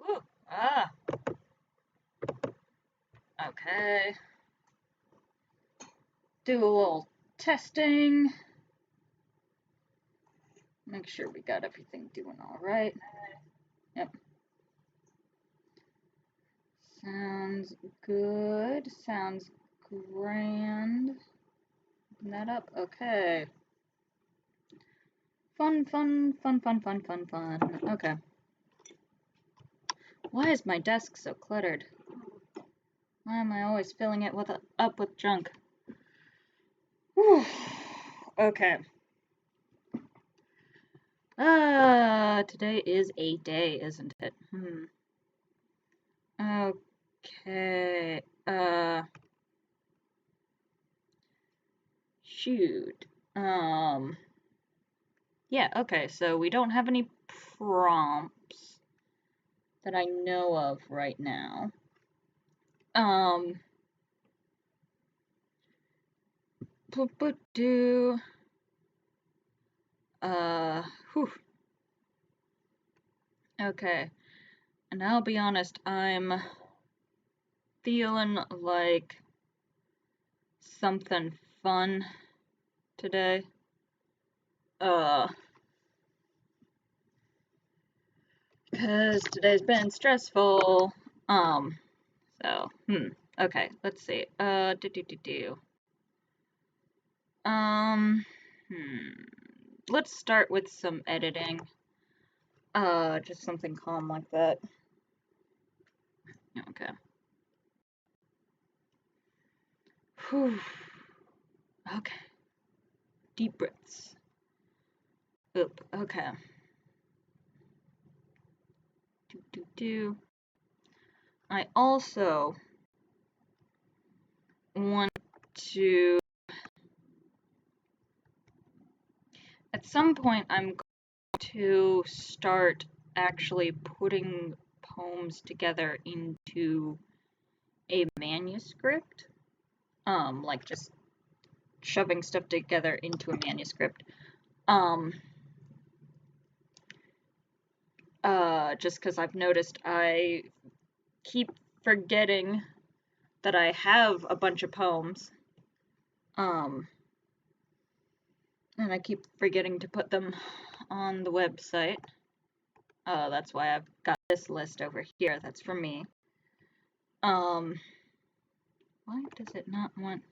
Ooh, ah, okay. Do a little testing. Make sure we got everything doing all right. Yep. Sounds good. Sounds grand. Open that up. Okay. Fun, fun, fun, fun, fun, fun, fun. Okay. Why is my desk so cluttered? Why am I always filling it up with junk? Whew. Okay. Today is a day, isn't it? Okay. Shoot. Yeah, okay, so we don't have any prompts that I know of right now. Do whew. Okay, and I'll be honest, I'm feeling like something fun today. Because today's been stressful. So, okay, let's see. Um, let's start with some editing. Just something calm like that. Okay. Whew. Okay. Deep breaths. Oop, okay. I also want to, at some point, I'm going to start actually putting poems together into a manuscript. Like just shoving stuff together into a manuscript. Just because I've noticed I keep forgetting that I have a bunch of poems. And I keep forgetting to put them on the website. That's why I've got this list over here. That's for me. Why does it not want...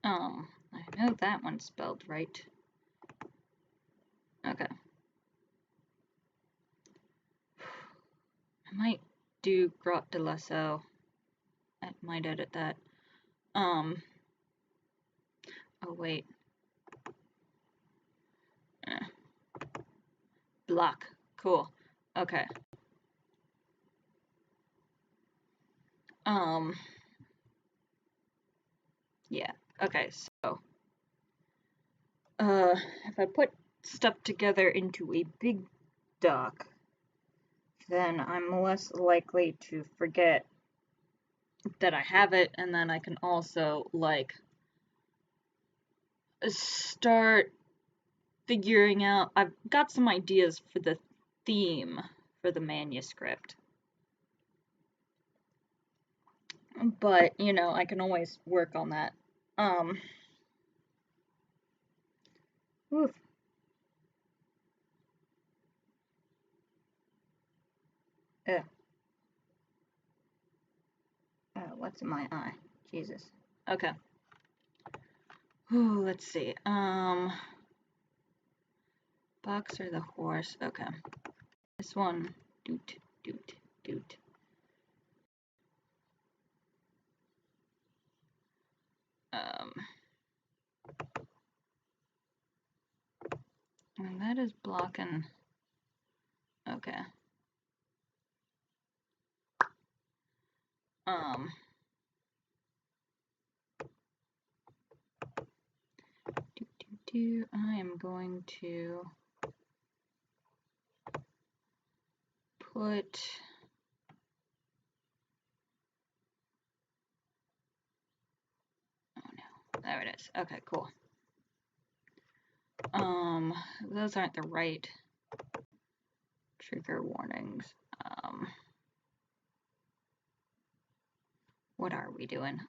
I know that one's spelled right. Okay. I might do Grotte de Lasso. I might edit that. Oh wait. Block. Cool. Okay. Yeah. Okay, so if I put stuff together into a big doc, then I'm less likely to forget that I have it, and then I can also, like, start figuring out... I've got some ideas for the theme for the manuscript. But, you know, I can always work on that. Oof. What's in my eye? Jesus. Okay. Ooh, let's see. Box or the horse? Okay. This one. Doot, doot, doot. And that is blocking. Okay. I am going to put... Oh no, there it is. Okay, cool. Those aren't the right trigger warnings. What are we doing?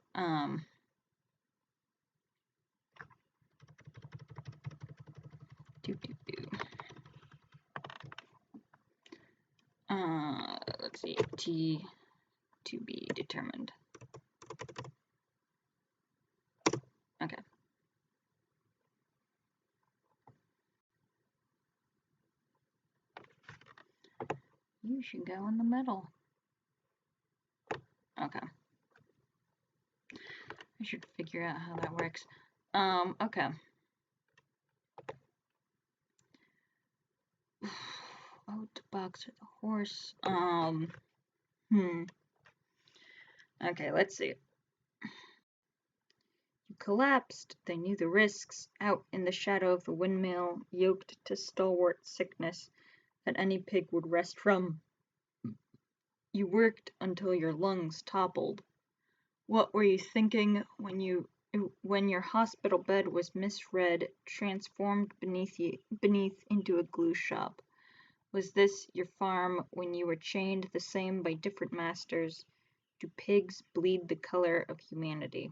Let's see, T to be determined. Okay. You should go in the middle. Okay. I should figure out how that works. Okay. Oh, the box or the horse. Okay, let's see. You collapsed. They knew the risks. Out in the shadow of the windmill, yoked to stalwart sickness that any pig would rest from. You worked until your lungs toppled. What were you thinking when your hospital bed was misread, transformed beneath into a glue shop? Was this your farm when you were chained the same by different masters? Do pigs bleed the color of humanity?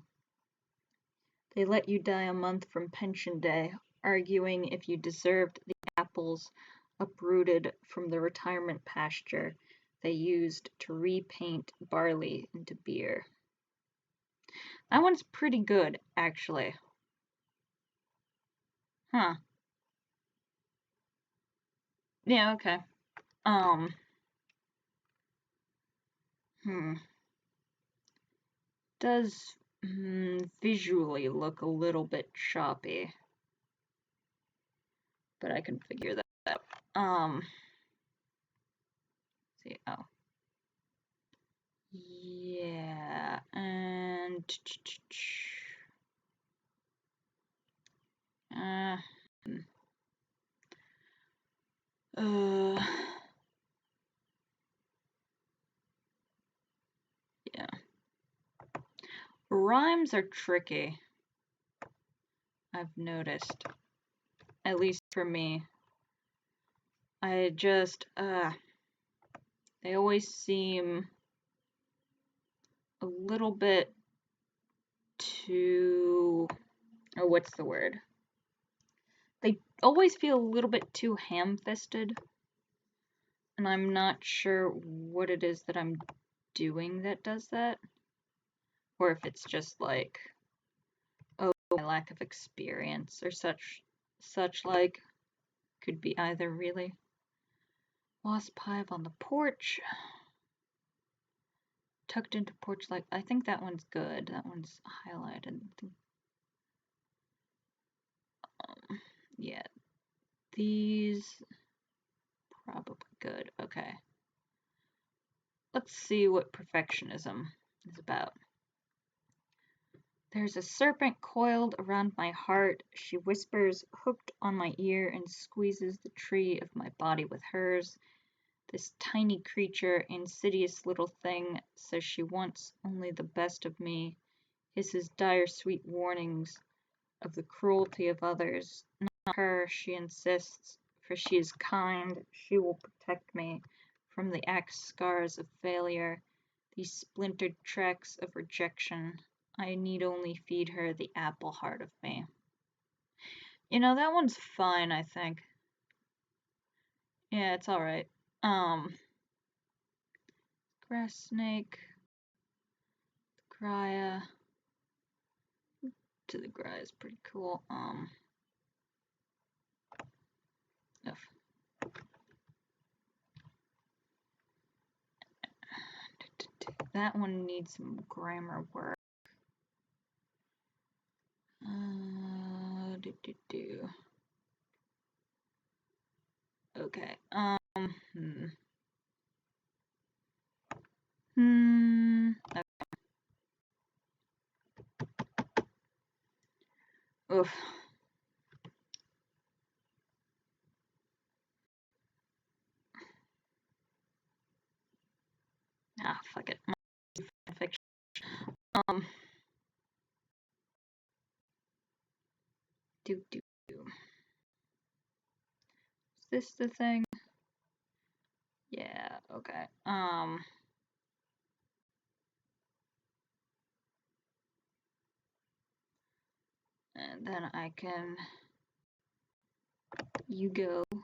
They let you die a month from pension day, arguing if you deserved the apples uprooted from the retirement pasture they used to repaint barley into beer. That one's pretty good, actually. Huh. Yeah, okay. Does visually look a little bit choppy, but I can figure that out. See, oh. Yeah, and yeah. Rhymes are tricky, I've noticed. At least for me. I just, they always seem a little bit too, oh, what's the word? They always feel a little bit too ham-fisted, and I'm not sure what it is that I'm doing that does that, or if it's just like, oh, my lack of experience or such like. Could be either, really. Wasp hive on the porch. Tucked into porch light. I think that one's good. That one's highlighted. Yeah, these probably good. Okay. Let's see what perfectionism is about. There's a serpent coiled around my heart, she whispers, hooked on my ear, and squeezes the tree of my body with hers. This tiny creature, insidious little thing, says she wants only the best of me, hisses dire sweet warnings of the cruelty of others. Not her, she insists, for she is kind, she will protect me from the axe scars of failure, these splintered tracks of rejection. I need only feed her the apple heart of me. You know, that one's fine, I think. Yeah, it's alright. Grass snake. Graya. To the Graya is pretty cool. That one needs some grammar work. Okay. Okay. Oof. Ah, fuck it. Fiction. Do. this the thing? Yeah, okay. And then I can, you go, and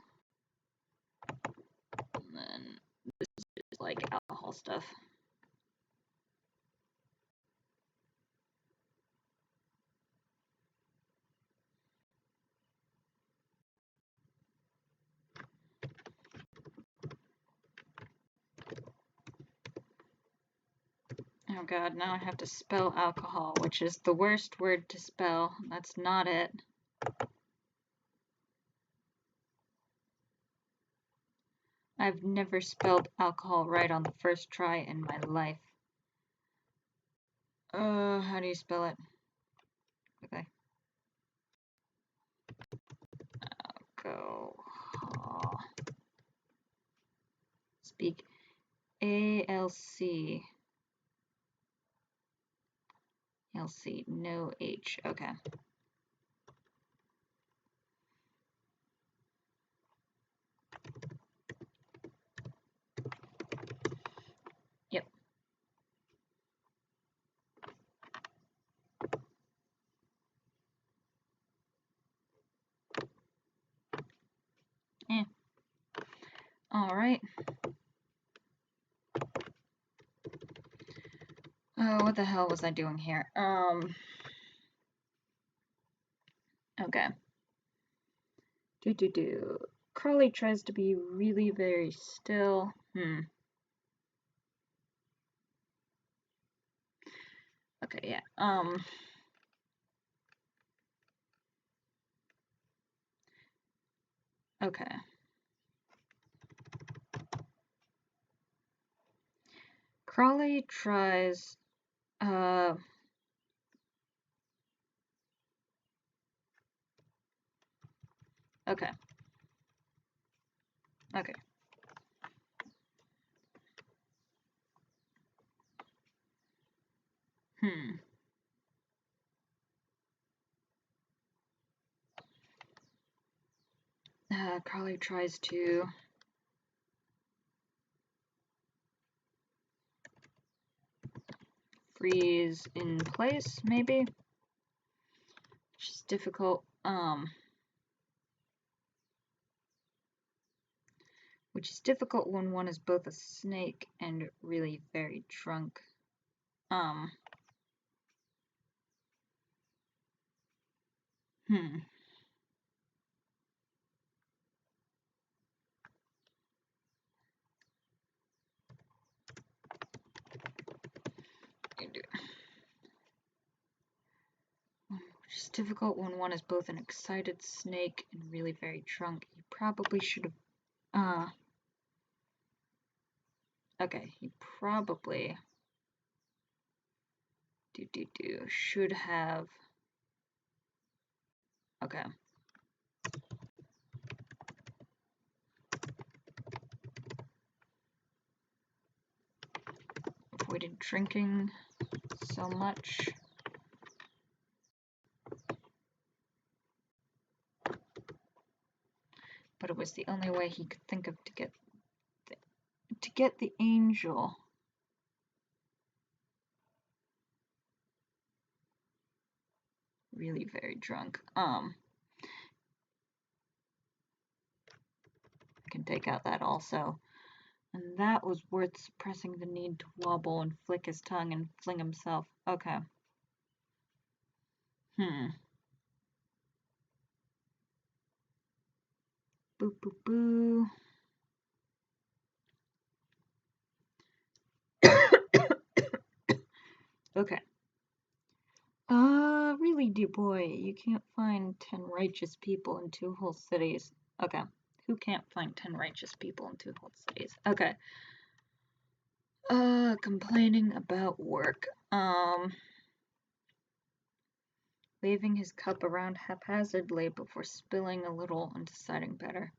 then this is like alcohol stuff. Oh god, now I have to spell alcohol, which is the worst word to spell. That's not it. I've never spelled alcohol right on the first try in my life. How do you spell it? Okay. Alcohol. Speak. A-L-C. L-C. No H. Okay. Yep. Alright. Oh, what the hell was I doing here? Okay. Crowley tries to be really very still. Okay, yeah. Okay. Crowley tries, okay. Okay. Crowley tries to freeze in place, maybe? Which is difficult. Which is difficult when one is both a snake and really very drunk. Which is difficult when one is both an excited snake and really very drunk. He probably should have, okay, he probably should have, okay. Avoided drinking so much. But it was the only way he could think of to get the angel. Really very drunk. I can take out that also. And that was worth suppressing the need to wobble and flick his tongue and fling himself. Okay. Boo boo boo. Okay. Really, dear boy, you can't find 10 righteous people in 2 whole cities. Okay. Who can't find 10 righteous people in 2 whole cities? Okay. Complaining about work. Waving his cup around haphazardly before spilling a little and deciding better.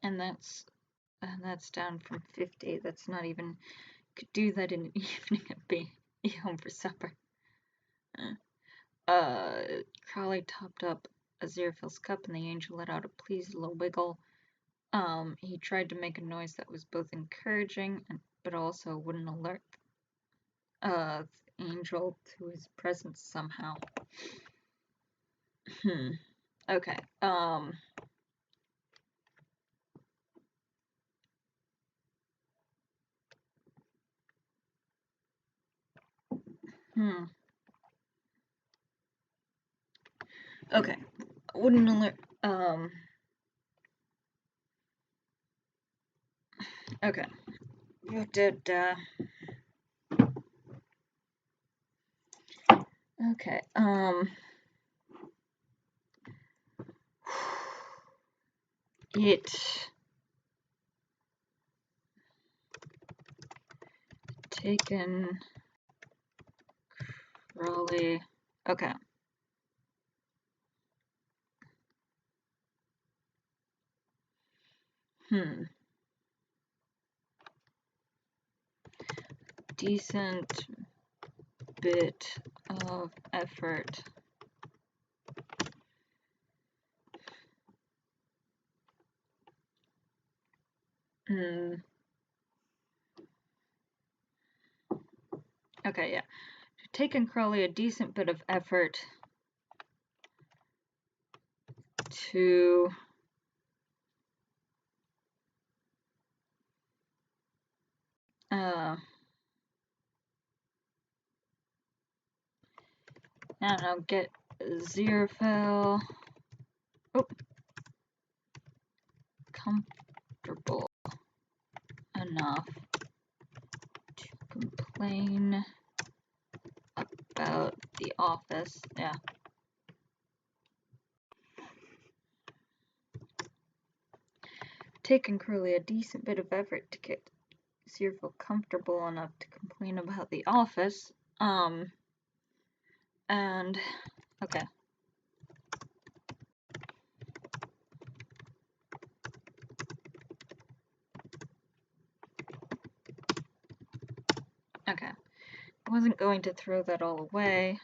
And that's And that's down from 50. That's not even, could do that in an evening and be home for supper. Crowley topped up Aziraphale's cup and the angel let out a pleased little wiggle. He tried to make a noise that was both encouraging but also wouldn't alert the angel to his presence somehow. Okay. Okay. Wouldn't alert. Okay. Okay. It taken Crowley. Okay. Decent bit of effort okay, yeah. Taken Crowley a decent bit of effort to I don't know, get Aziraphale comfortable enough to complain about the office. Yeah. Taken Crowley a decent bit of effort to get Aziraphale comfortable enough to complain about the office. And okay. Okay. I wasn't going to throw that all away.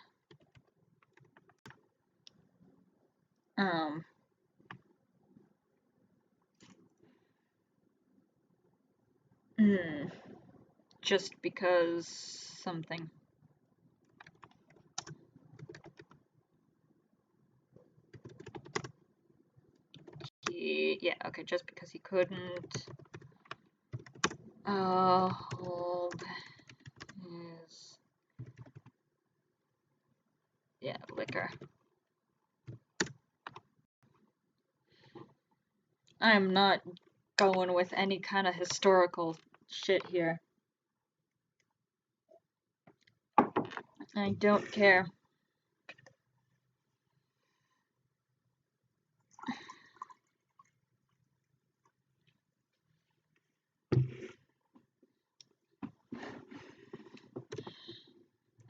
Just because something. Yeah, okay, just because he couldn't hold his, yeah, liquor. I'm not going with any kind of historical shit here. I don't care.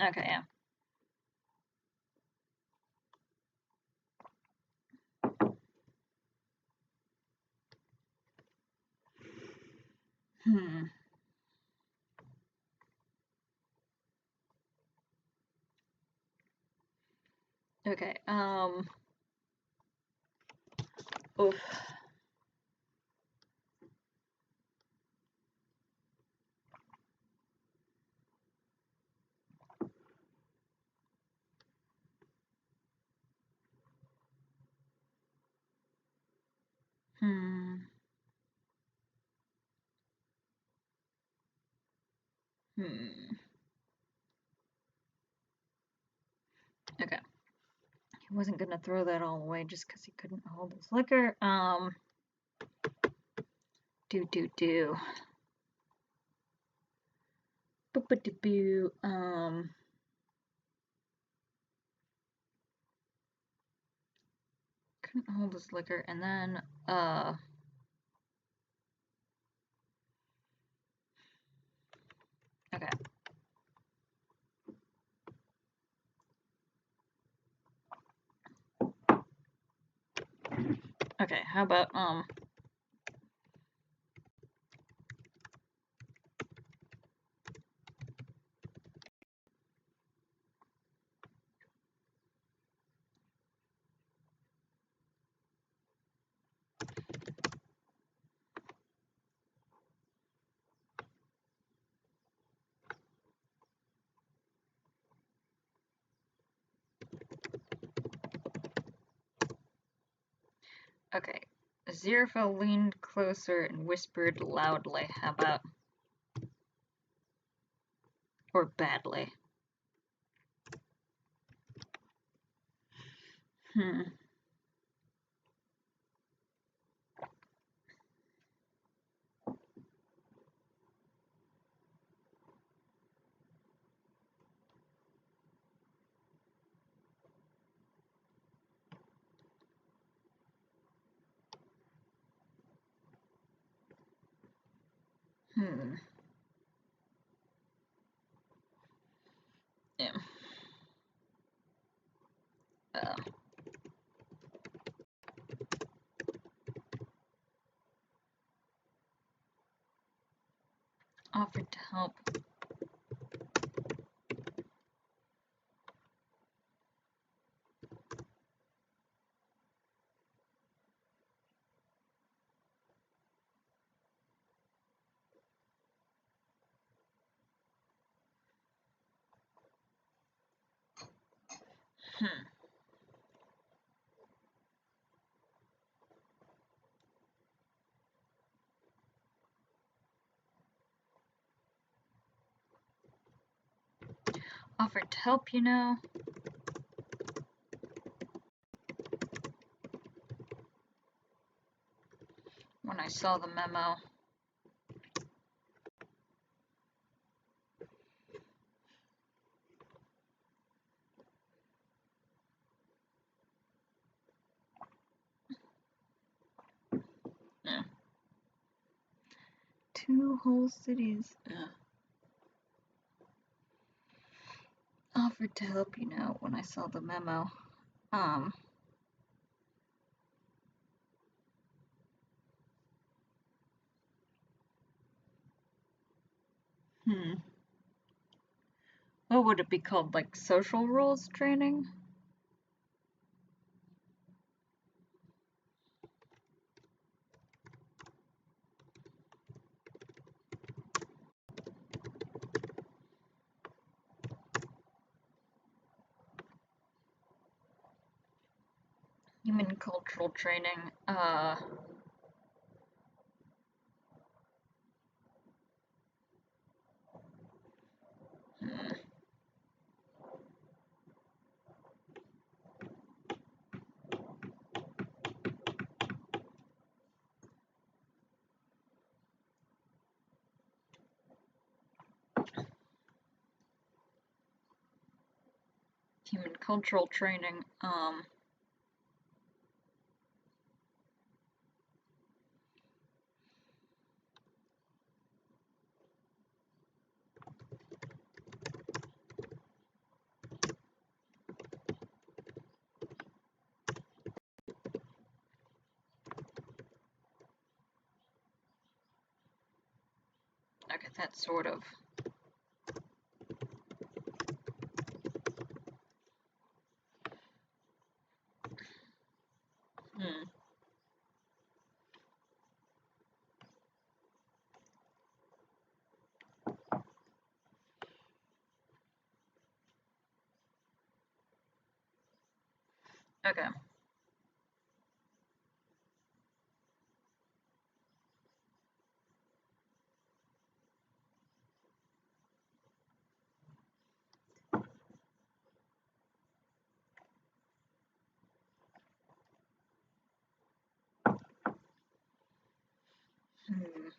Okay, yeah. Okay, oof. Okay. He wasn't gonna throw that all away just because he couldn't hold his liquor. Do. Boo. Couldn't hold his liquor, and then, okay. Okay, how about, Okay. Aziraphale leaned closer and whispered loudly. How about? Or badly? Hmm. Hmm. Yeah. Offered to help. Hmm. Offered to help, you know. When I saw the memo. Yeah. 2 whole cities. Yeah. Offered to help, you know, when I saw the memo. Hmm. What would it be called? Like social roles training? Human cultural training. Hmm. Human cultural training. Okay, that's sort of. Hmm. Okay. Hmm.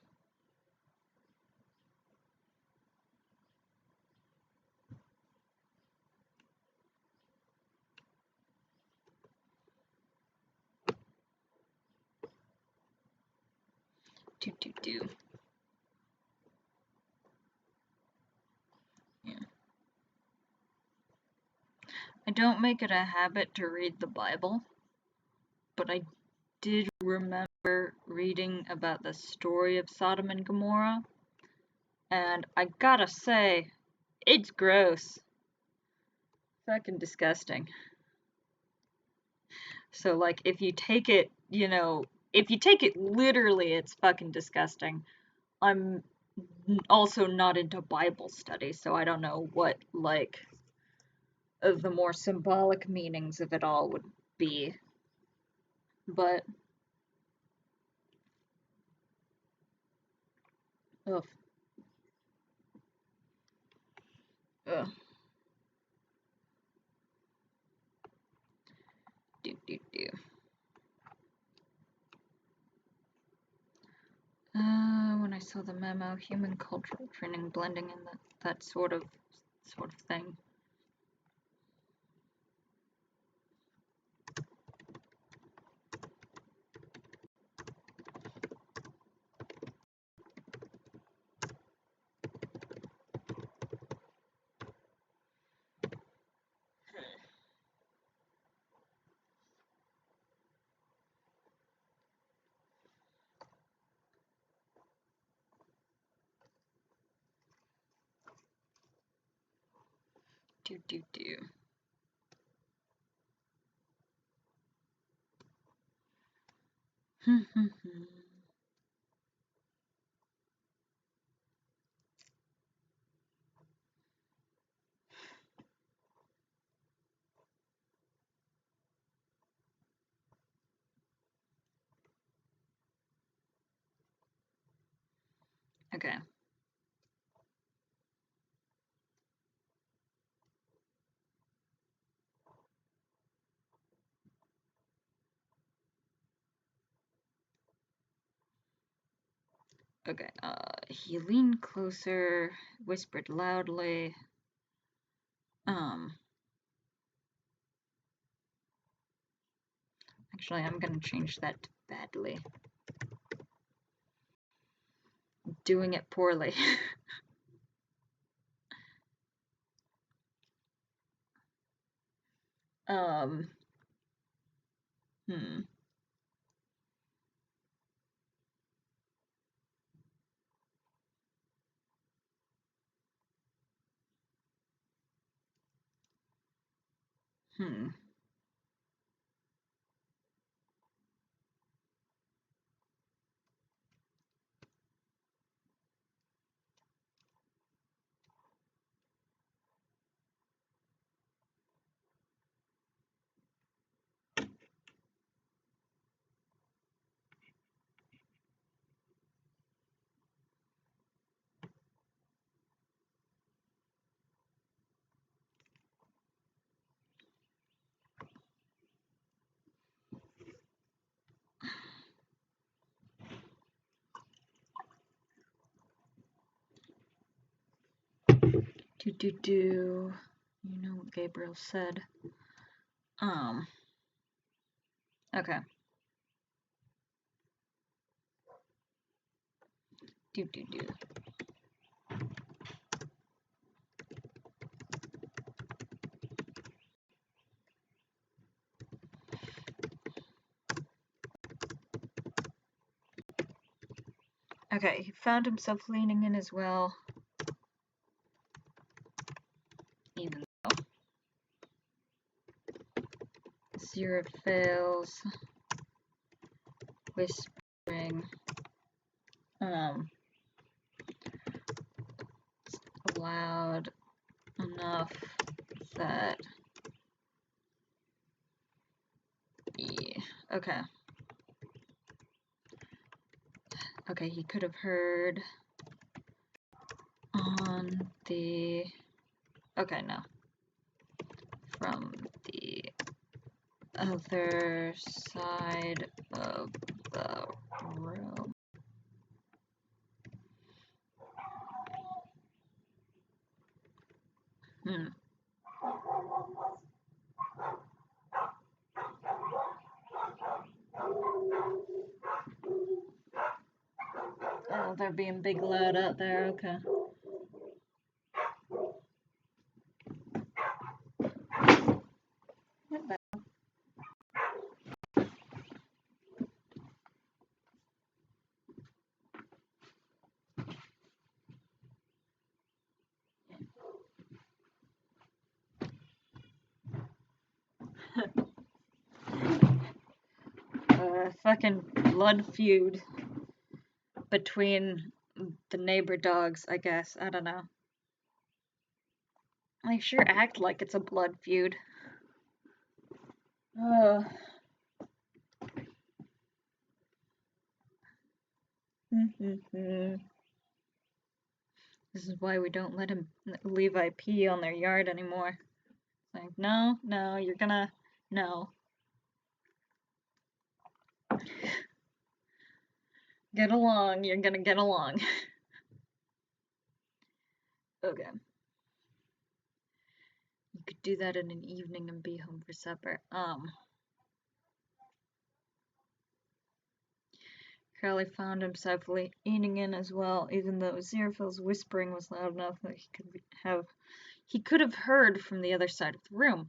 Do. Yeah. I don't make it a habit to read the Bible, but I did remember reading about the story of Sodom and Gomorrah, and I gotta say, it's gross. Fucking disgusting. So, like, if you take it, you know, if you take it literally, it's fucking disgusting. I'm also not into Bible study, so I don't know what, like, the more symbolic meanings of it all would be. But Ugh. Ugh. Do. When I saw the memo, human cultural training blending in that sort of thing. Do. Okay. Okay, he leaned closer, whispered loudly. Actually, I'm gonna change that to badly. Doing it poorly. Hmm. Do. You know what Gabriel said. Okay. Do. Okay, he found himself leaning in as well. Even though zero fails. Whispering. Loud enough that. Yeah. Okay. Okay, he could have heard on the. Okay, no. From the other side of the room. Oh, they're being big loud out there, okay. Fucking blood feud between the neighbor dogs, I guess. I don't know. They sure act like it's a blood feud. Oh. This is why we don't let him leave IP on their yard anymore. It's like, no, no, you're gonna, no. Get along, you're gonna get along. Okay. You could do that in an evening and be home for supper. Crowley found himself leaning in as well, even though Aziraphale's whispering was loud enough that he could have heard from the other side of the room.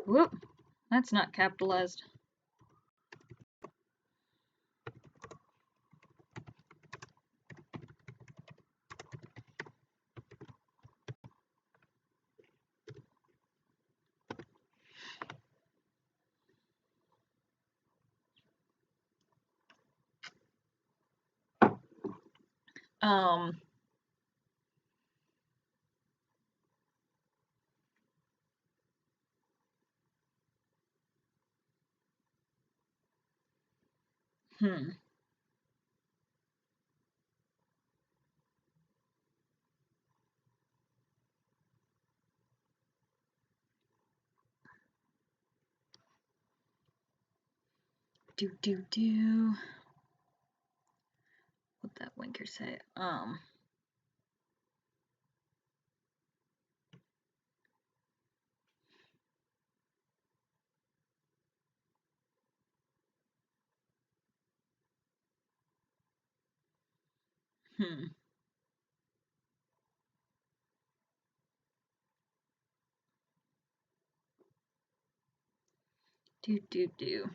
Whoop! That's not capitalized. Um. Hmm. Do. What'd that winker say? Hmm. Do.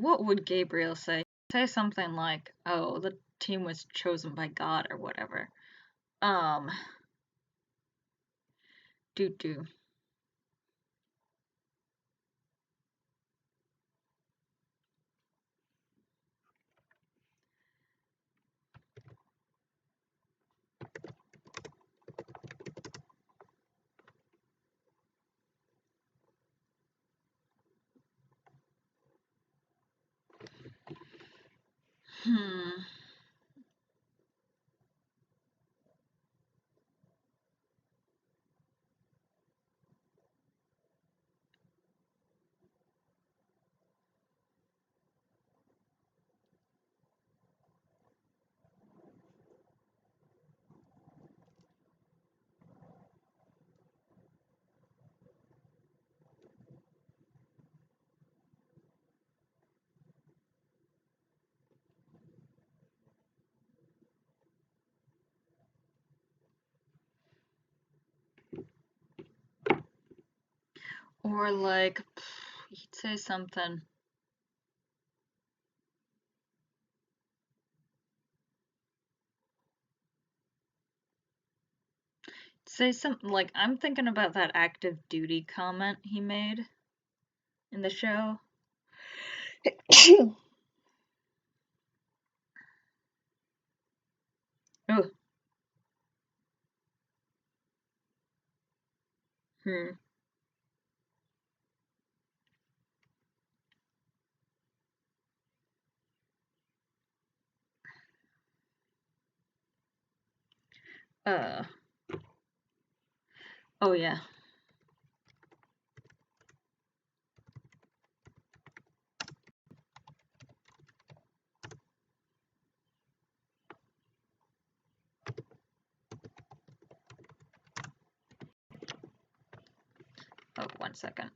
What would Gabriel say? Say something like, "Oh, the team was chosen by God" or whatever. Do. Hmm. Or like, he'd say something. Say something like, I'm thinking about that active duty comment he made in the show. Oh. Hmm. Uh. Oh yeah. Oh, 1 second.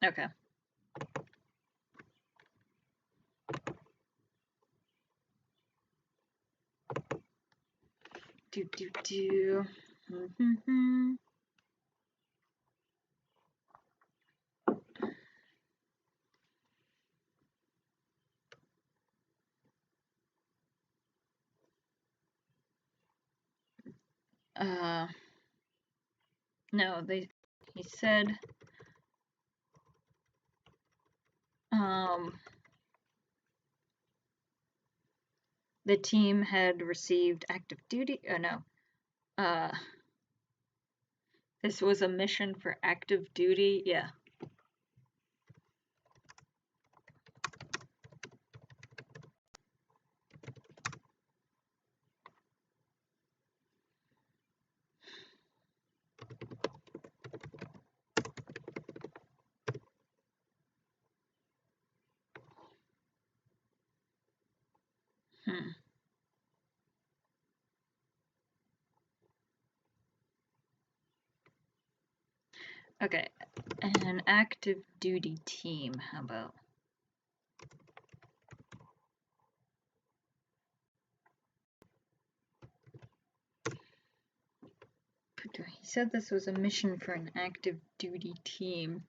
Okay. Do. No, he said, the team had received active duty. Oh no. This was a mission for active duty. Yeah. Okay, an active duty team, how about? He said this was a mission for an active duty team.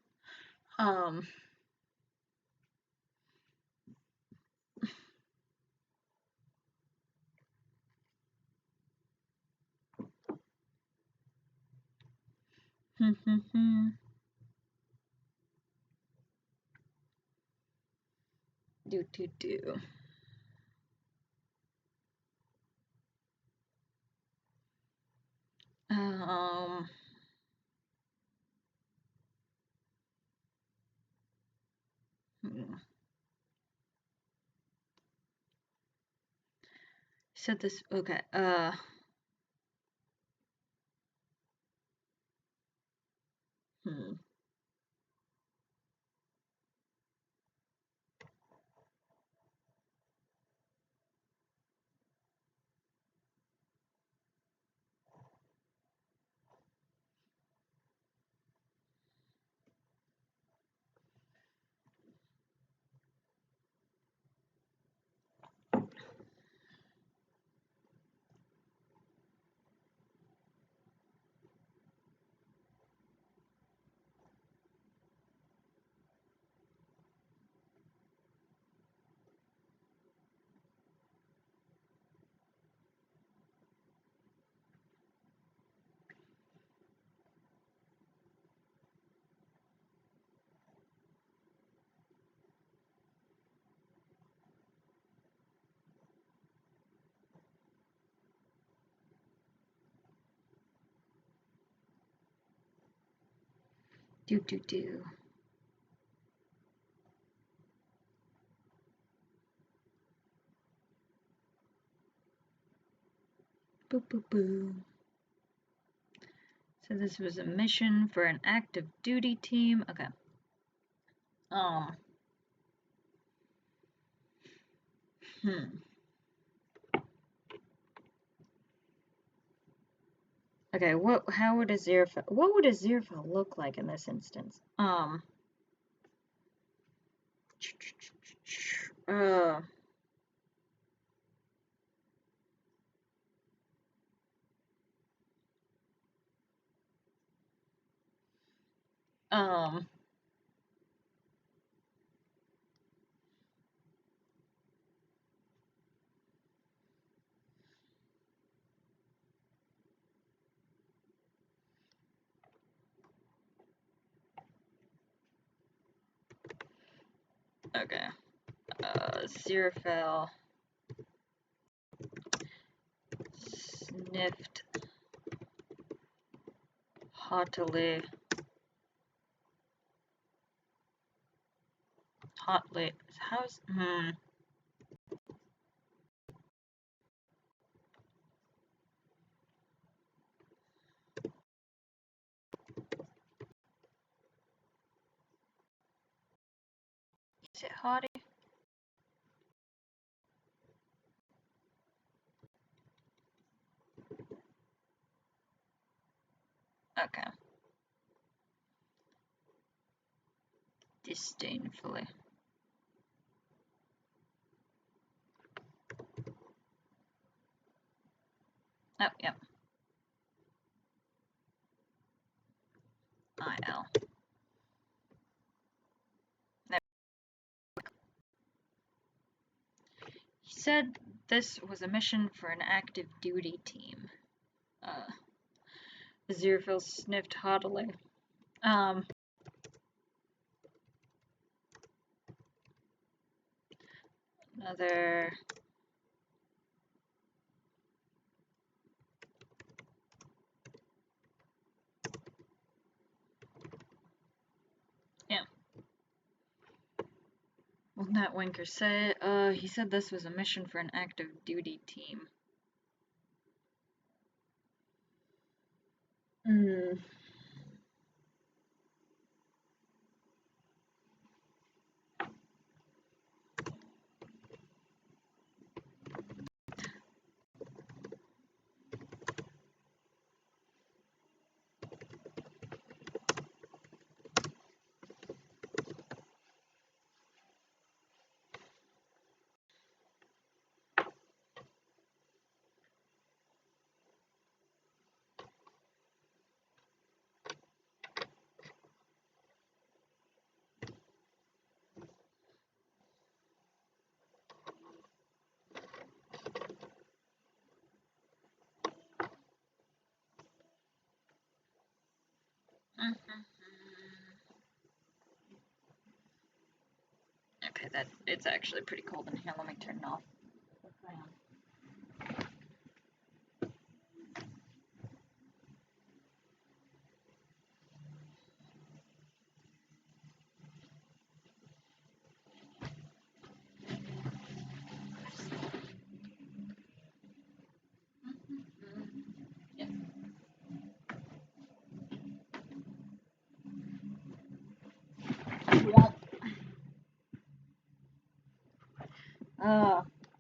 Do. Said this, okay, do. Boo. So this was a mission for an active duty team. Okay. Okay, what would a Xerophil look like in this instance? Okay. Xerophil sniffed hotly. How's Is it hotty? Okay. disdainfully. Oh, yep. IL. There. He said this was a mission for an active duty team. Aziraphale sniffed haughtily. Another... Yeah. What did that Winker say? He said this was a mission for an active duty team. Okay, it's actually pretty cold in here. Let me turn it off.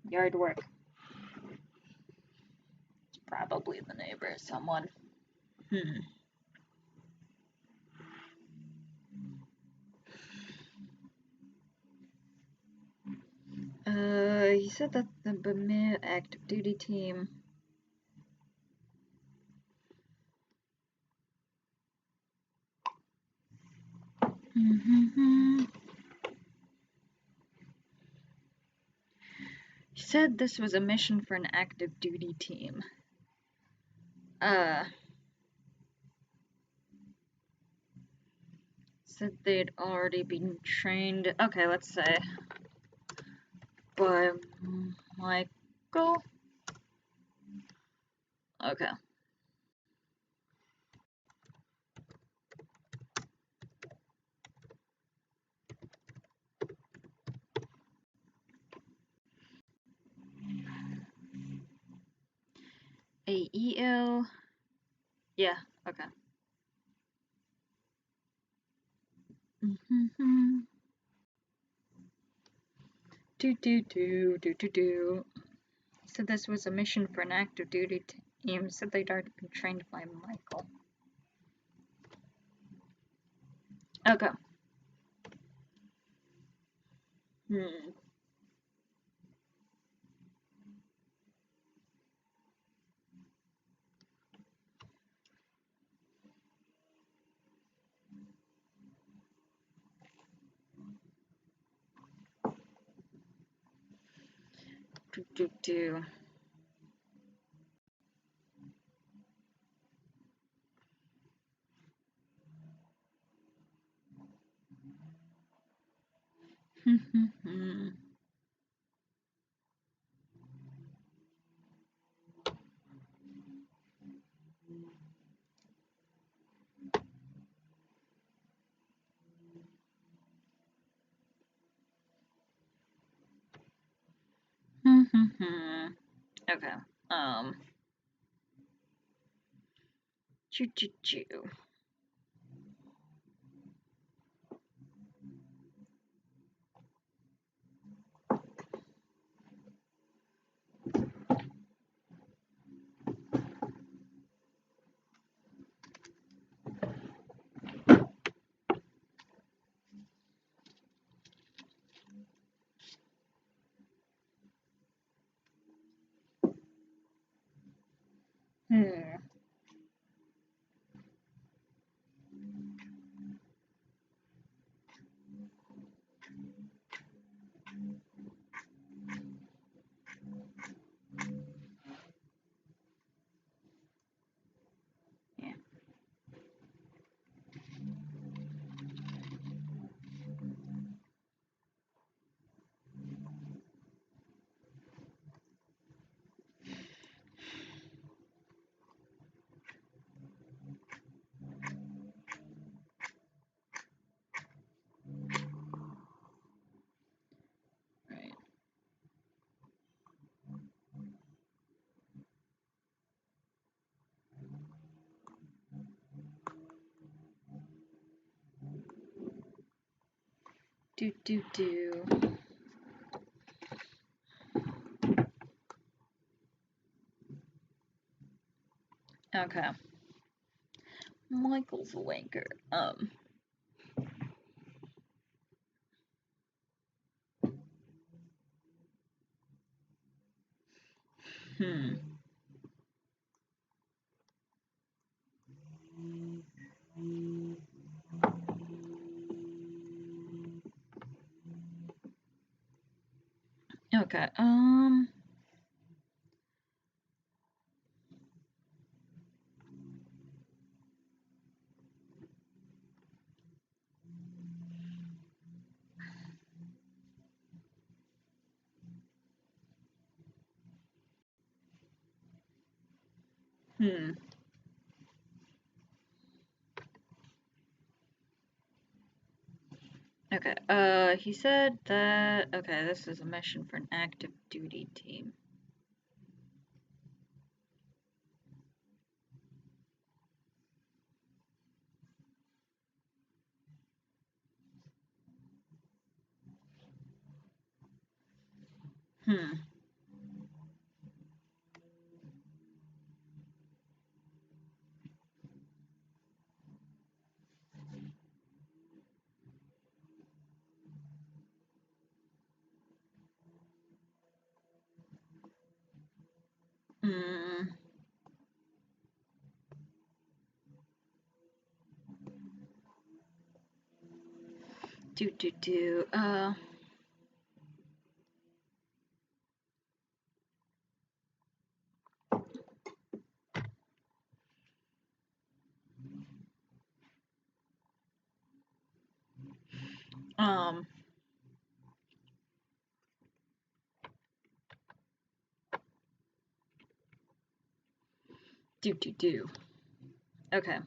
Yard work. It's probably the neighbor, someone. He said that the Bamir active duty team. He said this was a mission for an active duty team. Said they'd already been trained. Okay, let's say by Michael. Okay. AEL. Yeah, okay. Said this was a mission for an active duty team. Said they'd already been trained by Michael. Okay. Okay. Choo. Hmm. Yeah. Right. Do do do. Okay. Michael's a wanker. Hmm. Okay. Hmm. Okay. He said that. Okay, this is a mission for an active duty team. Hmm. Hmm. Do do do. Um. Do do do. Okay.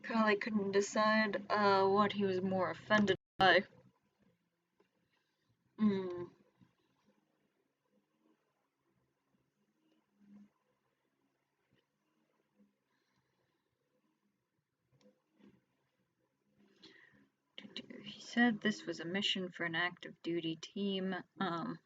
Carly couldn't decide what he was more offended by. Hmm. He said this was a mission for an active duty team. Um.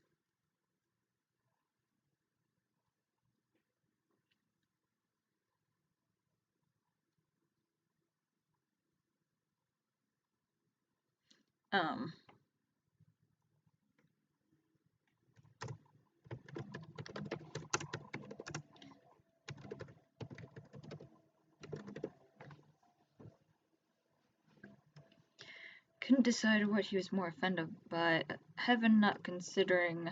Couldn't decide what he was more offended by. Heaven not considering.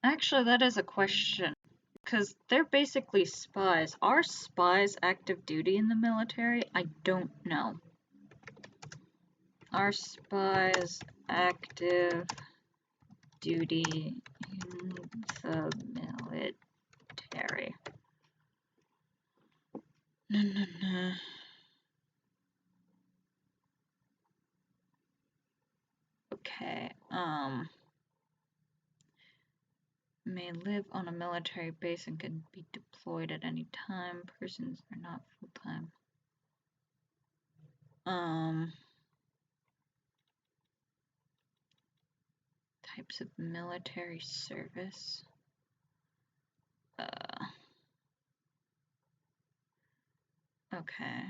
Actually, that is a question. Because they're basically spies. Are spies active duty in the military? I don't know. Are spies active duty in the military? No, no, no. Okay, may live on a military base and can be deployed at any time. Persons are not full-time. Types of military service. Okay.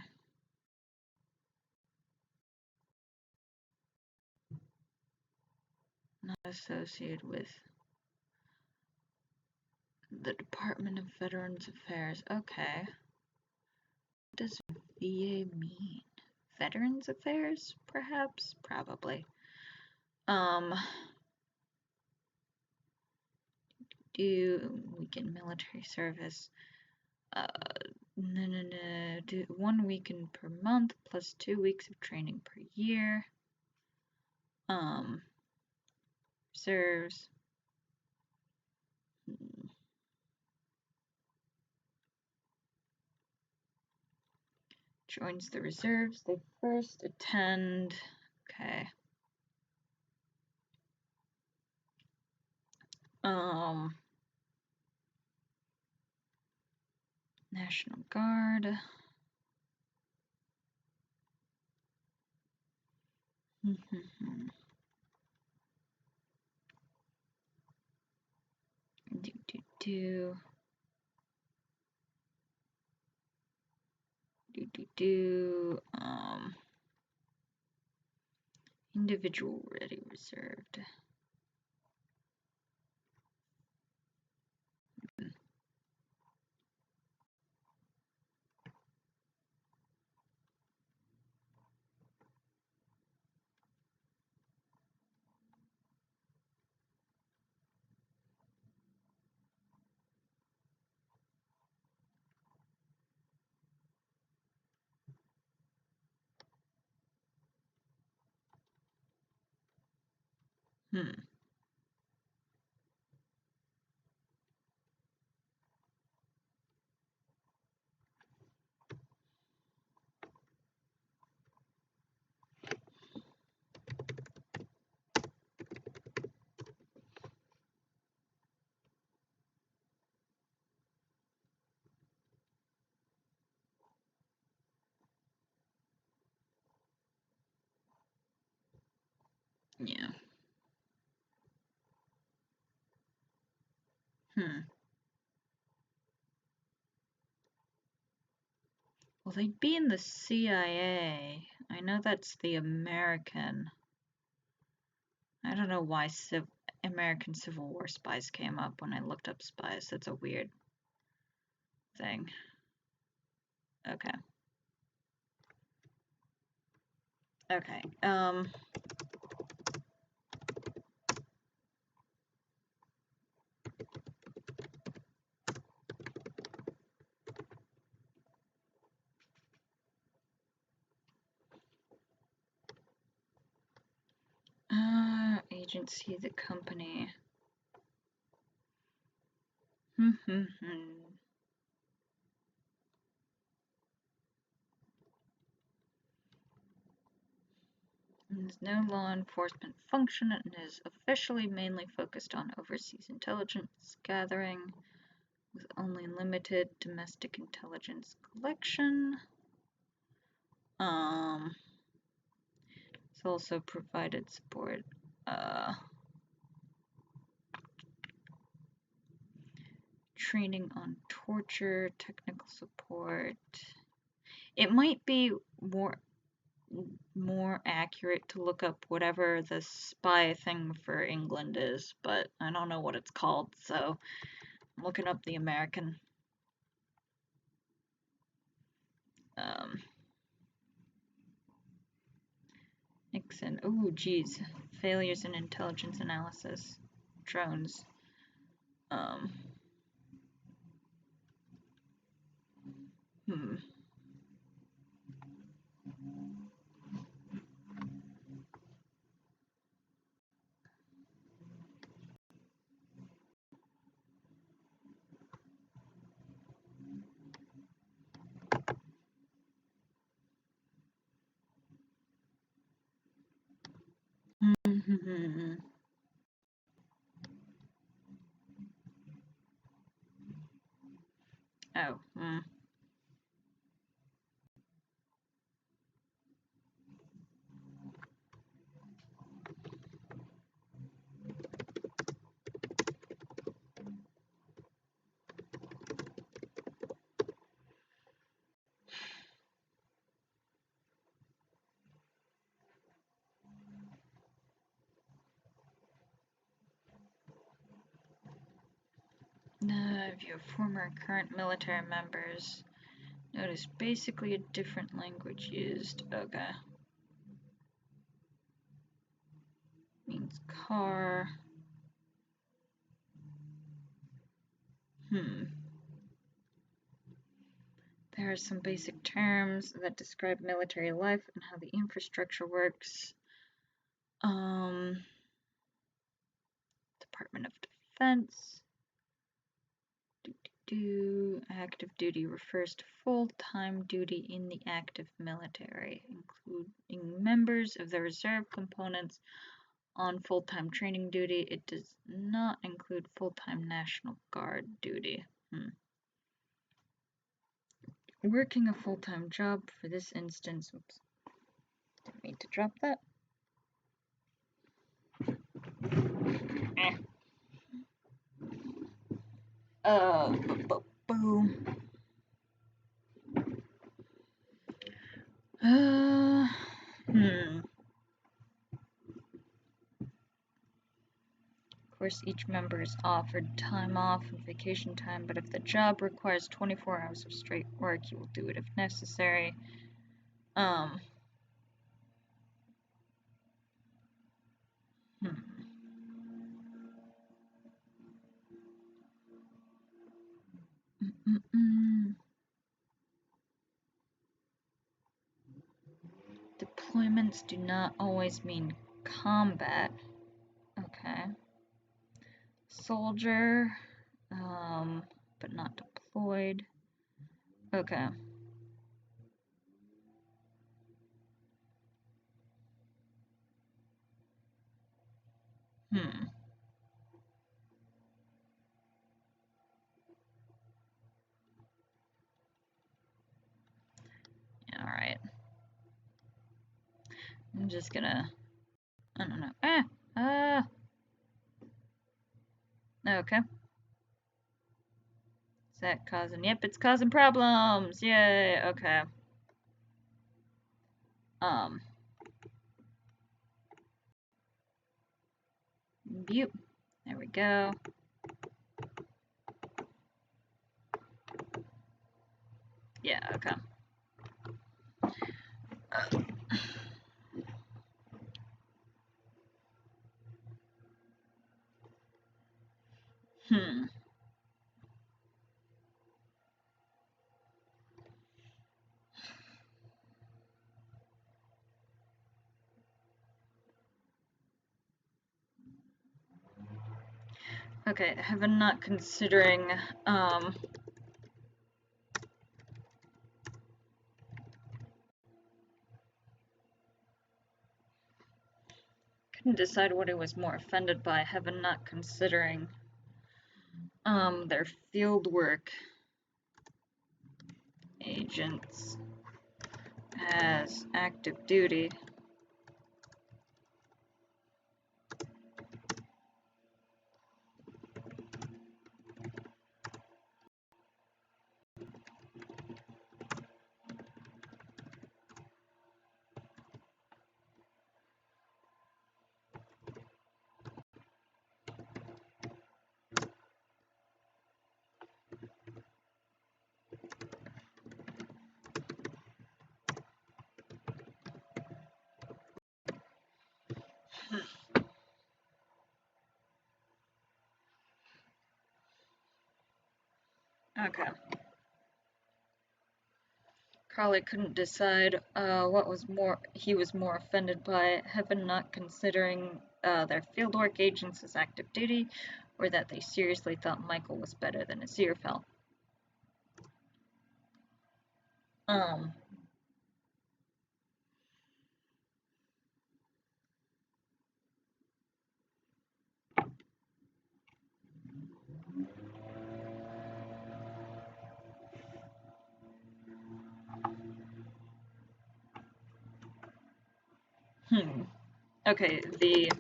Not associated with the Department of Veterans Affairs. Okay. What does VA mean? Veterans Affairs, perhaps? Probably. Do weekend military service. Do 1 weekend per month plus 2 weeks of training per year. Serves. Joins the reserves. They first attend. Okay. National Guard. Individual ready reserved. Yeah. Well, they'd be in the CIA. I know that's the American. I don't know why American Civil War spies came up when I looked up spies. That's a weird thing. Okay. Okay. Agency, the company. There's no law enforcement function and is officially mainly focused on overseas intelligence gathering with only limited domestic intelligence collection. It's also provided support. Training on torture, technical support. It might be more accurate to look up whatever the spy thing for England is, but I don't know what it's called, so I'm looking up the American. Nixon. Oh, geez. Failures in intelligence analysis. Drones. Oh, If you have former and current military members, notice basically a different language used. Okay. Means car. There are some basic terms that describe military life and how the infrastructure works. Department of Defense. Active duty refers to full-time duty in the active military, including members of the reserve components on full-time training duty. It does not include full-time National Guard duty. Working a full-time job for this instance. Oops. Didn't mean to drop that. Boom. Of course, each member is offered time off and vacation time, but if the job requires 24 hours of straight work, he will do it if necessary. Deployments do not always mean combat. Okay. Soldier, but not deployed. Okay. Alright. I'm just gonna... I don't know. Okay. Is that causing... Yep, it's causing problems! Yay! Okay. View. There we go. Yeah, okay. Okay, heaven not considering, couldn't decide what he was more offended by, heaven not considering, their field work agents as active duty. Okay. Carly couldn't decide what was he was more offended by, heaven not considering their fieldwork agents as active duty, or that they seriously thought Michael was better than Aziraphale. Okay, the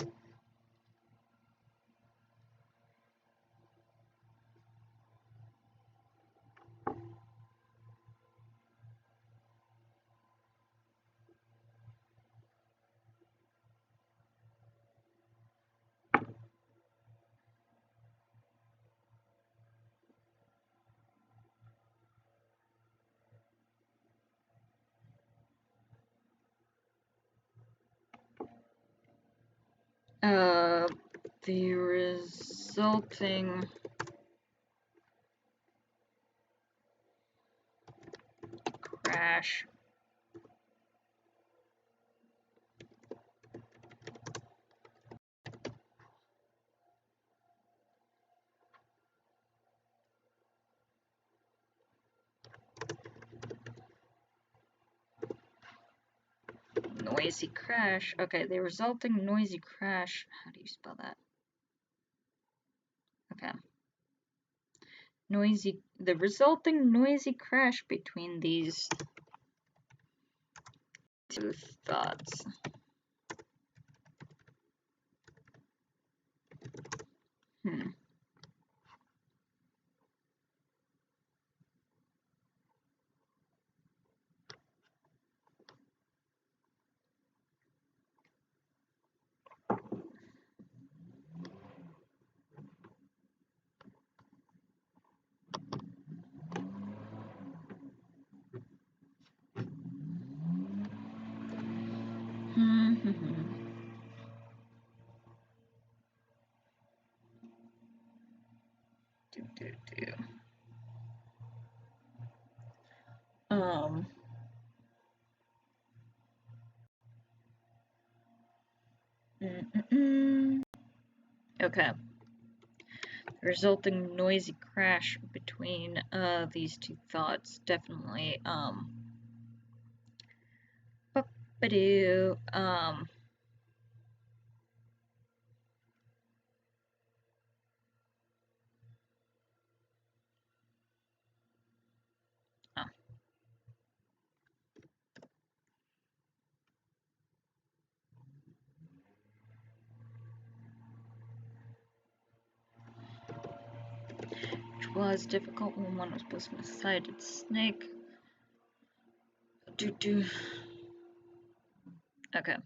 the resulting crash noisy crash. Okay, the resulting noisy crash. How do you spell that? Okay. The resulting noisy crash between these two thoughts. Um. Okay. Resulting noisy crash between these two thoughts definitely um oh. Which was difficult when one was posting a sighted snake. Okay.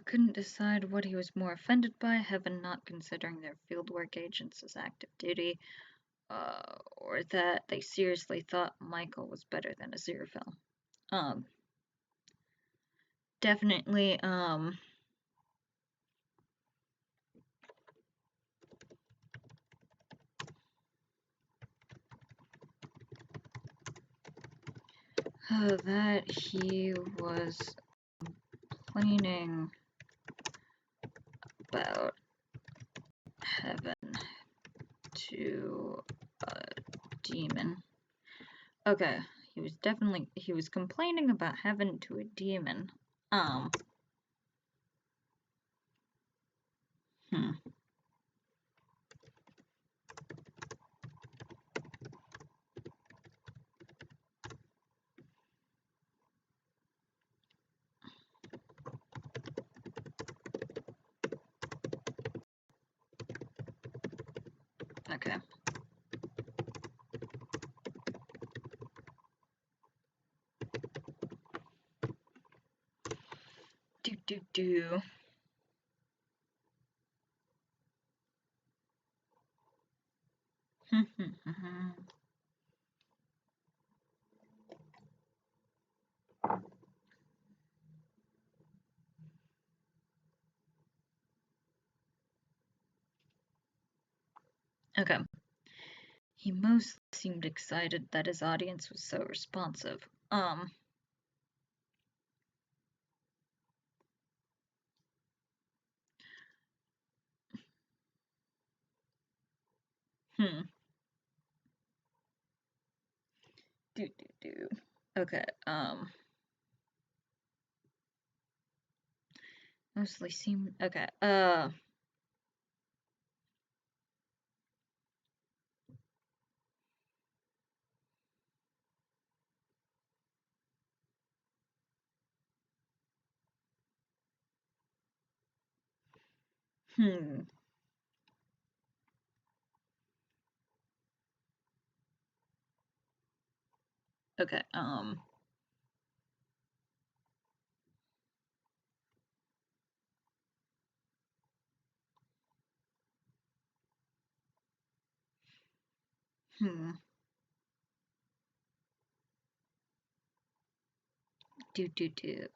Couldn't decide what he was more offended by, heaven not considering their fieldwork agents as active duty, or that they seriously thought Michael was better than Aziraphale. Definitely, that he was complaining about heaven to a demon. Okay, he was complaining about heaven to a demon. Okay. Do. He most seemed excited that his audience was so responsive. Hmm. Okay, mostly seemed, okay, hmm. Okay, hmm.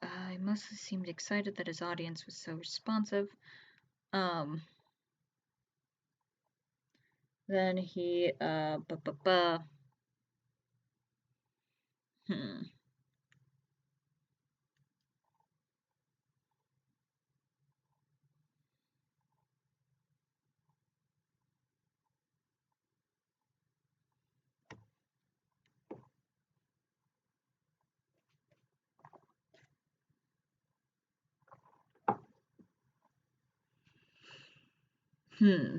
I mostly seemed excited that his audience was so responsive. Then he, hmm. Hmm.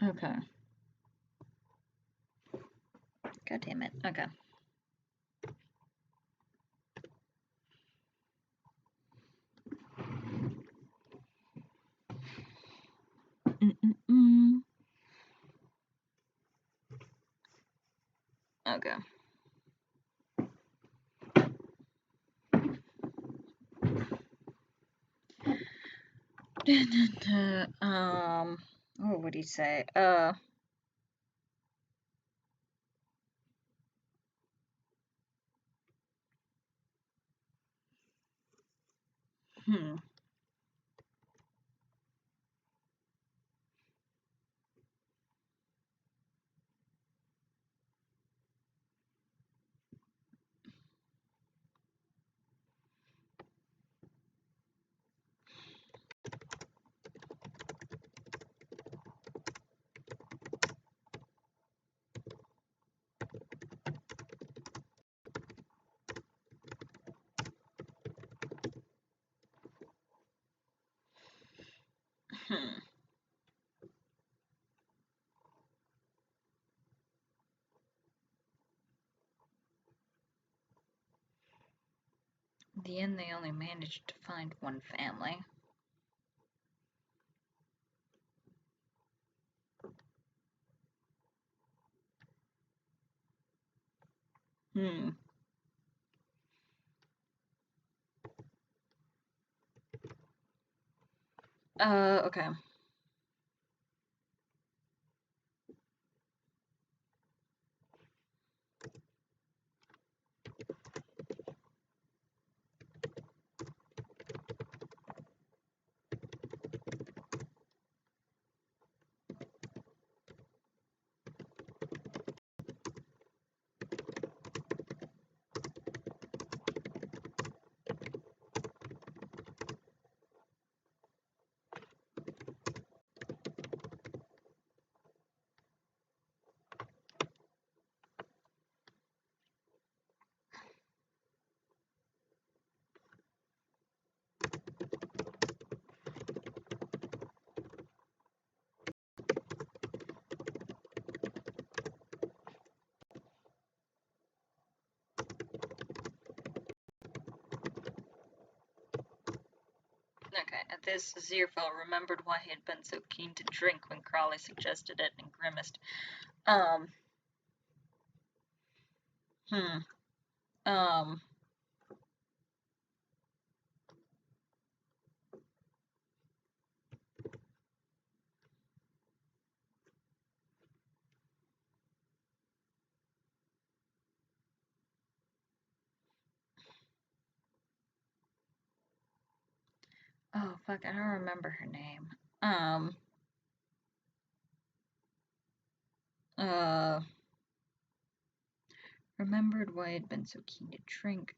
Okay. God damn it. Okay. Mm-mm-mm. Okay. What would he say? Hmm. Hmm. In the end, they only managed to find one family. Hmm. Okay. Okay, at this, Zirfel remembered why he had been so keen to drink when Crawley suggested it and grimaced. Um. Hmm. Um. Oh, fuck, I don't remember her name. Remembered why I'd been so keen to drink.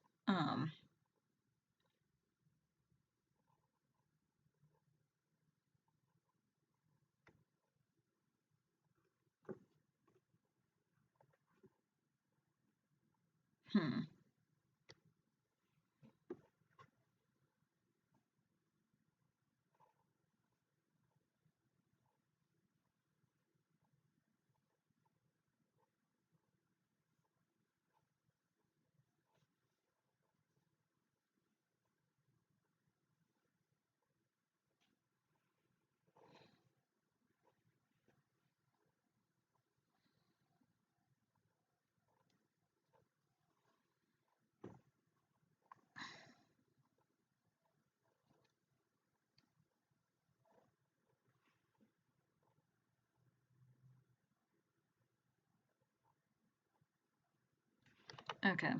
Hmm. Okay.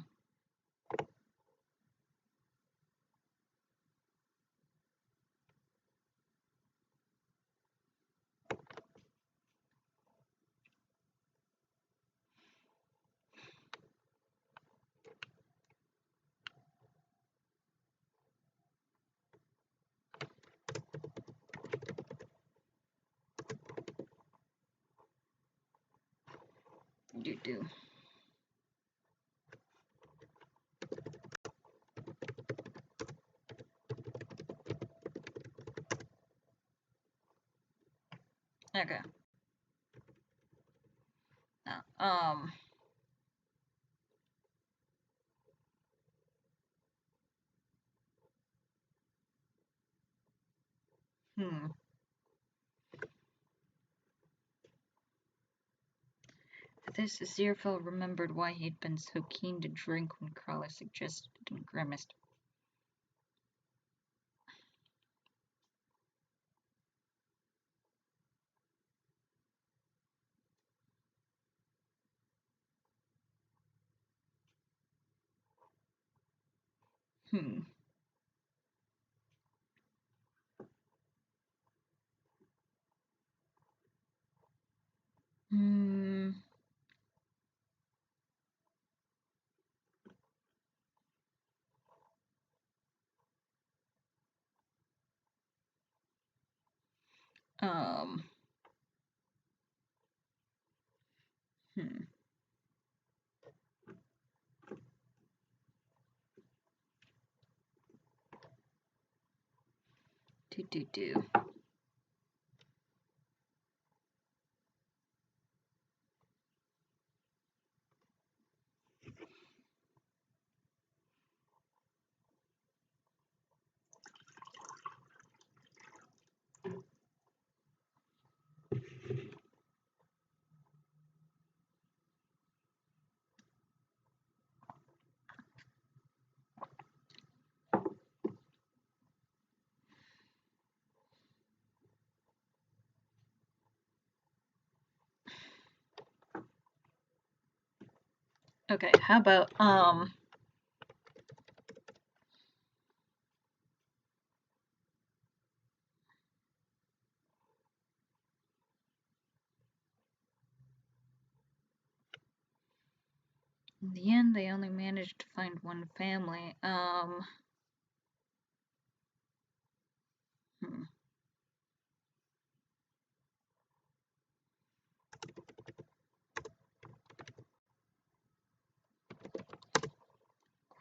Do. Okay. Now, hmm. This Zirfel remembered why he'd been so keen to drink when Carla suggested it and grimaced. Hmm. Hmm. Um. Hmm. Do. Okay, how about, in the end, they only managed to find one family. Hmm.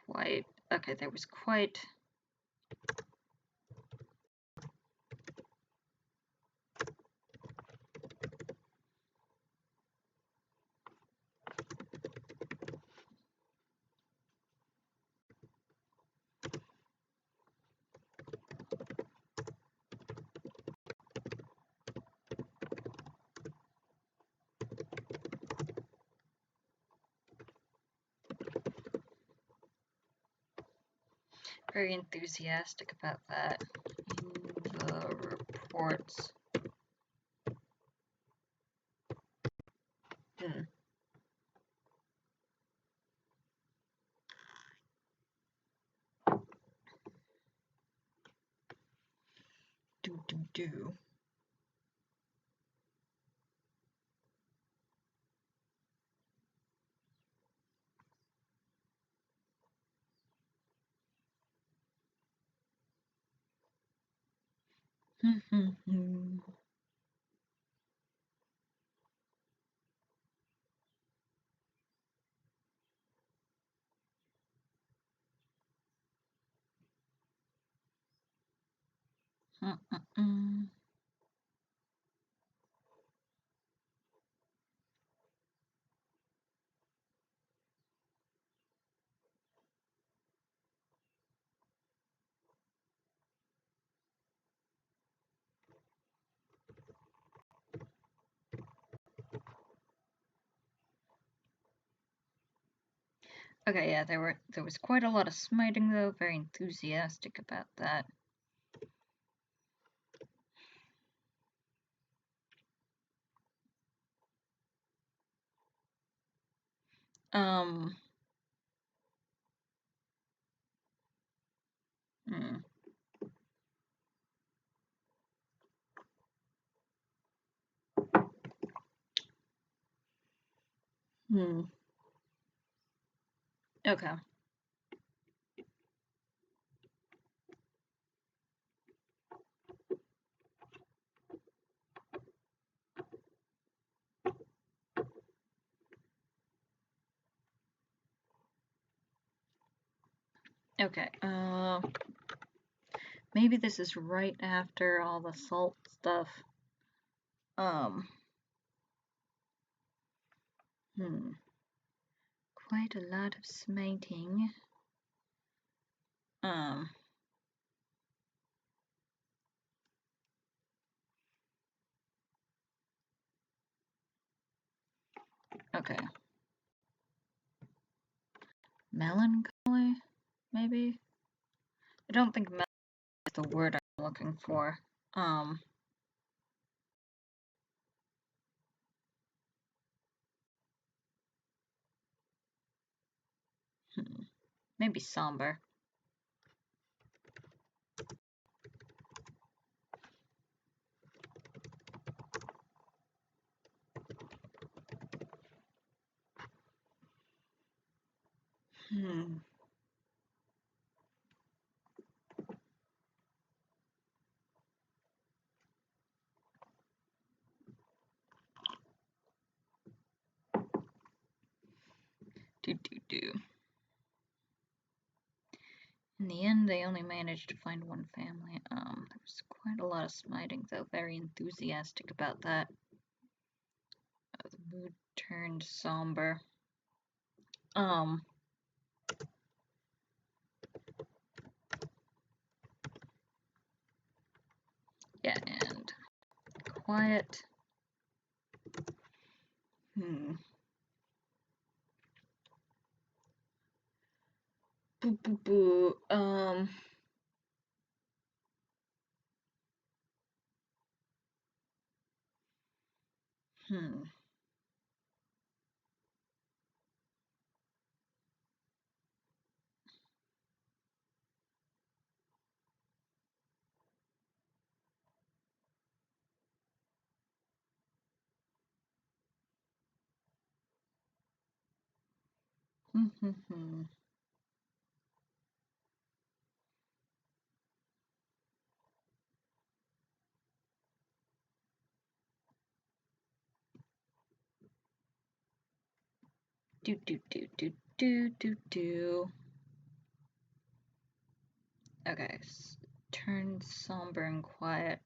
Quite. Okay, there was quite. Very enthusiastic about that in the reports. Hmm. do. Okay, yeah, there was quite a lot of smiting though, very enthusiastic about that. Hmm. Hmm. Okay. Okay, maybe this is right after all the salt stuff. Quite a lot of smiting. Okay. Melancholy, maybe? I don't think melancholy is the word I'm looking for. Maybe somber. Do. In the end, they only managed to find one family. There was quite a lot of smiting, though. Very enthusiastic about that. The mood turned somber. Yeah, and quiet. Boo boo boo. Do. Okay, turn somber and quiet.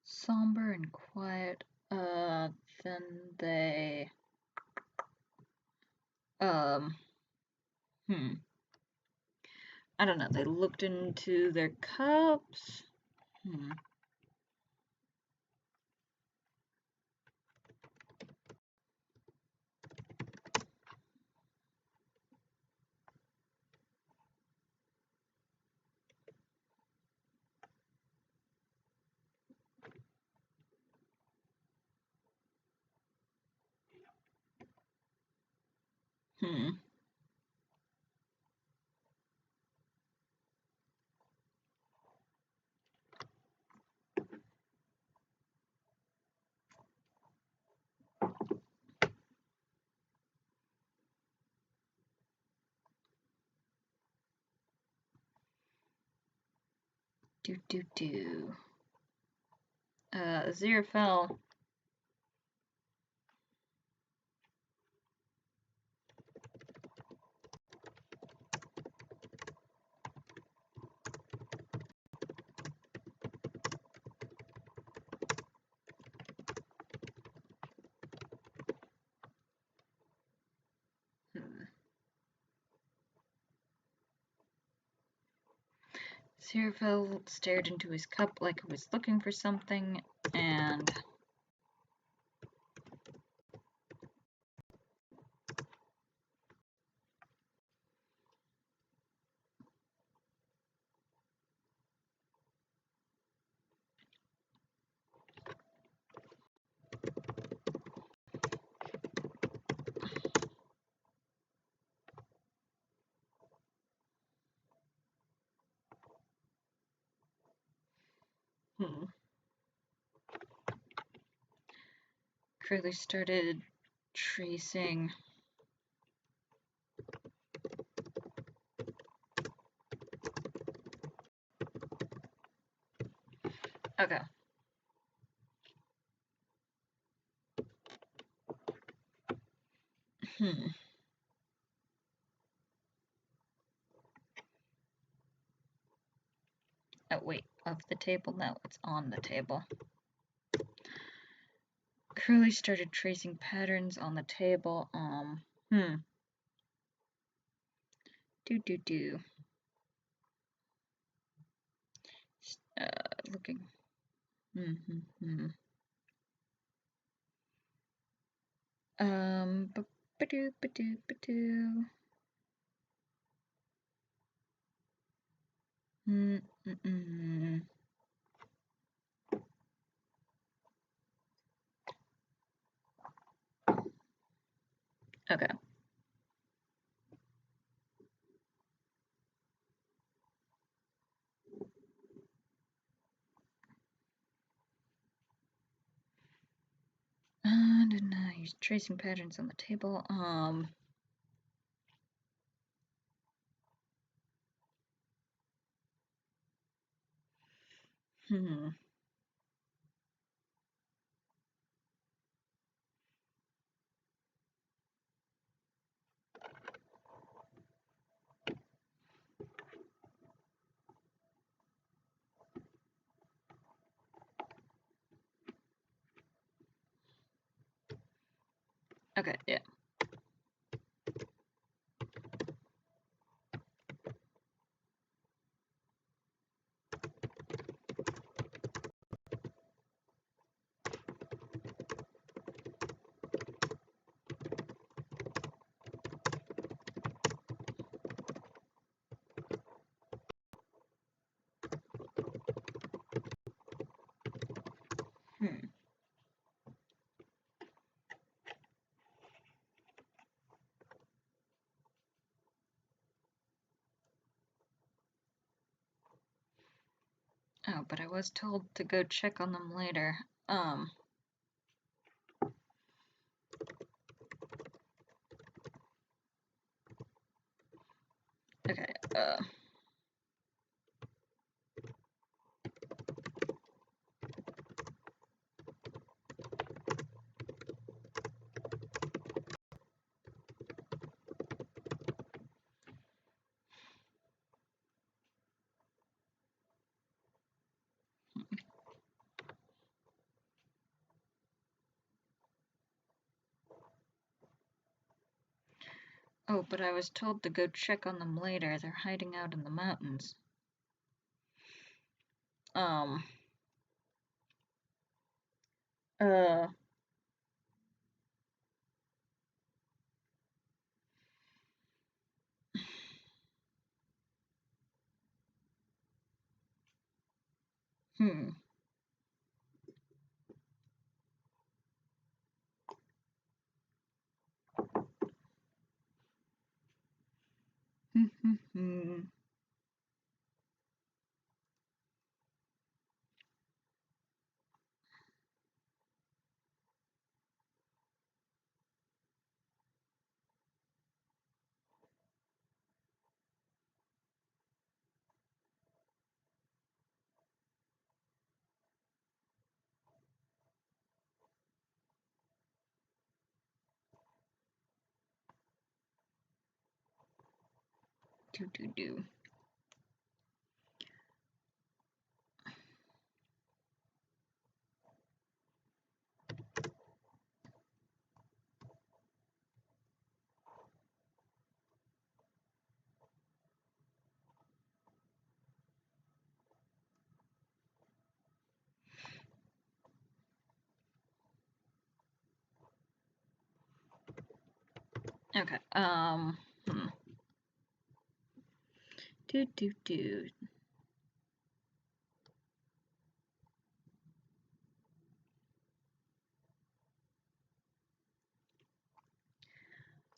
Somber and quiet. Then they. I don't know. They looked into their cups. Hmm. Hmm. Aziraphale. Aziraphale stared into his cup like he was looking for something, and Curly started tracing. Okay. Oh, wait. Off the table? No, it's on the table. Curly started tracing patterns on the table. Looking. Ba-doo. Okay. And he's tracing patterns on the table. Okay, yeah. Oh, but I was told to go check on them later. Okay, Oh, but I was told to go check on them later. They're hiding out in the mountains. Um. Uh. Hmm. Do. Okay. Hmm. Do.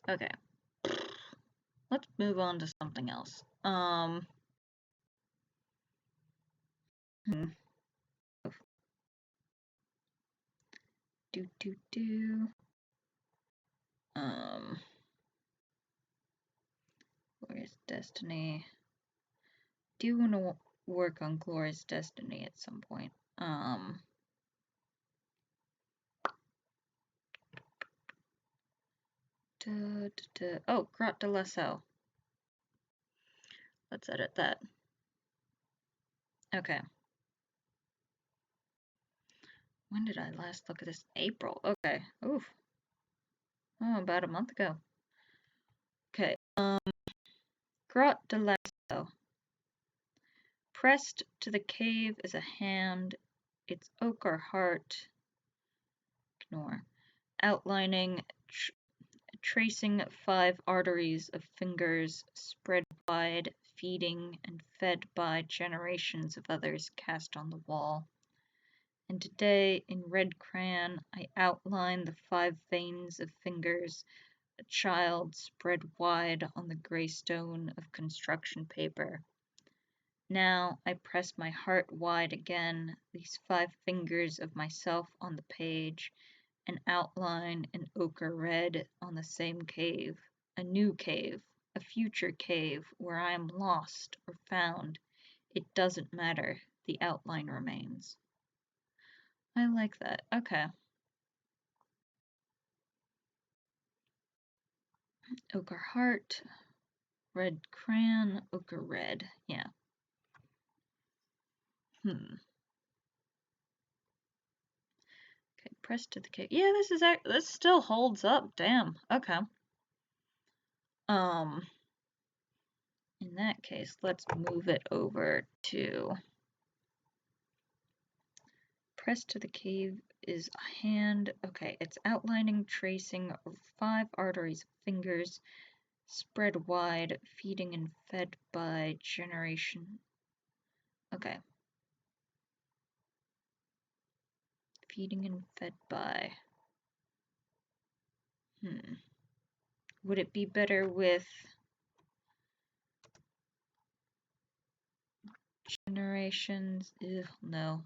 Okay. Let's move on to something else. Hmm. Do. Glorious Destiny. Do want to work on Glorious Destiny at some point. Oh, Grotte de la Selle. Let's edit that. Okay. When did I last look at this? April. Okay. Oof. Oh, about a month ago. Okay. Grotte de la Selle. Pressed to the cave is a hand. Its ochre heart. Ignore. Outlining, tracing 5 arteries of fingers spread wide, feeding and fed by generations of others cast on the wall. And today, in red crayon, I outline the 5 veins of fingers, a child spread wide on the gray stone of construction paper. Now I press my heart wide again, these 5 fingers of myself on the page, and outline in ochre red on the same cave, a new cave, a future cave where I am lost or found. It doesn't matter, the outline remains. I like that. Okay. Ochre heart, red crayon, ochre red. Yeah. Okay, press to the cave. Yeah, this still holds up. Damn. Okay. In that case, let's move it over to press to the cave is a hand. Okay, it's outlining, tracing 5 arteries of fingers spread wide, feeding and fed by generation. Okay. Feeding and fed by. Would it be better with generations? Ugh, no.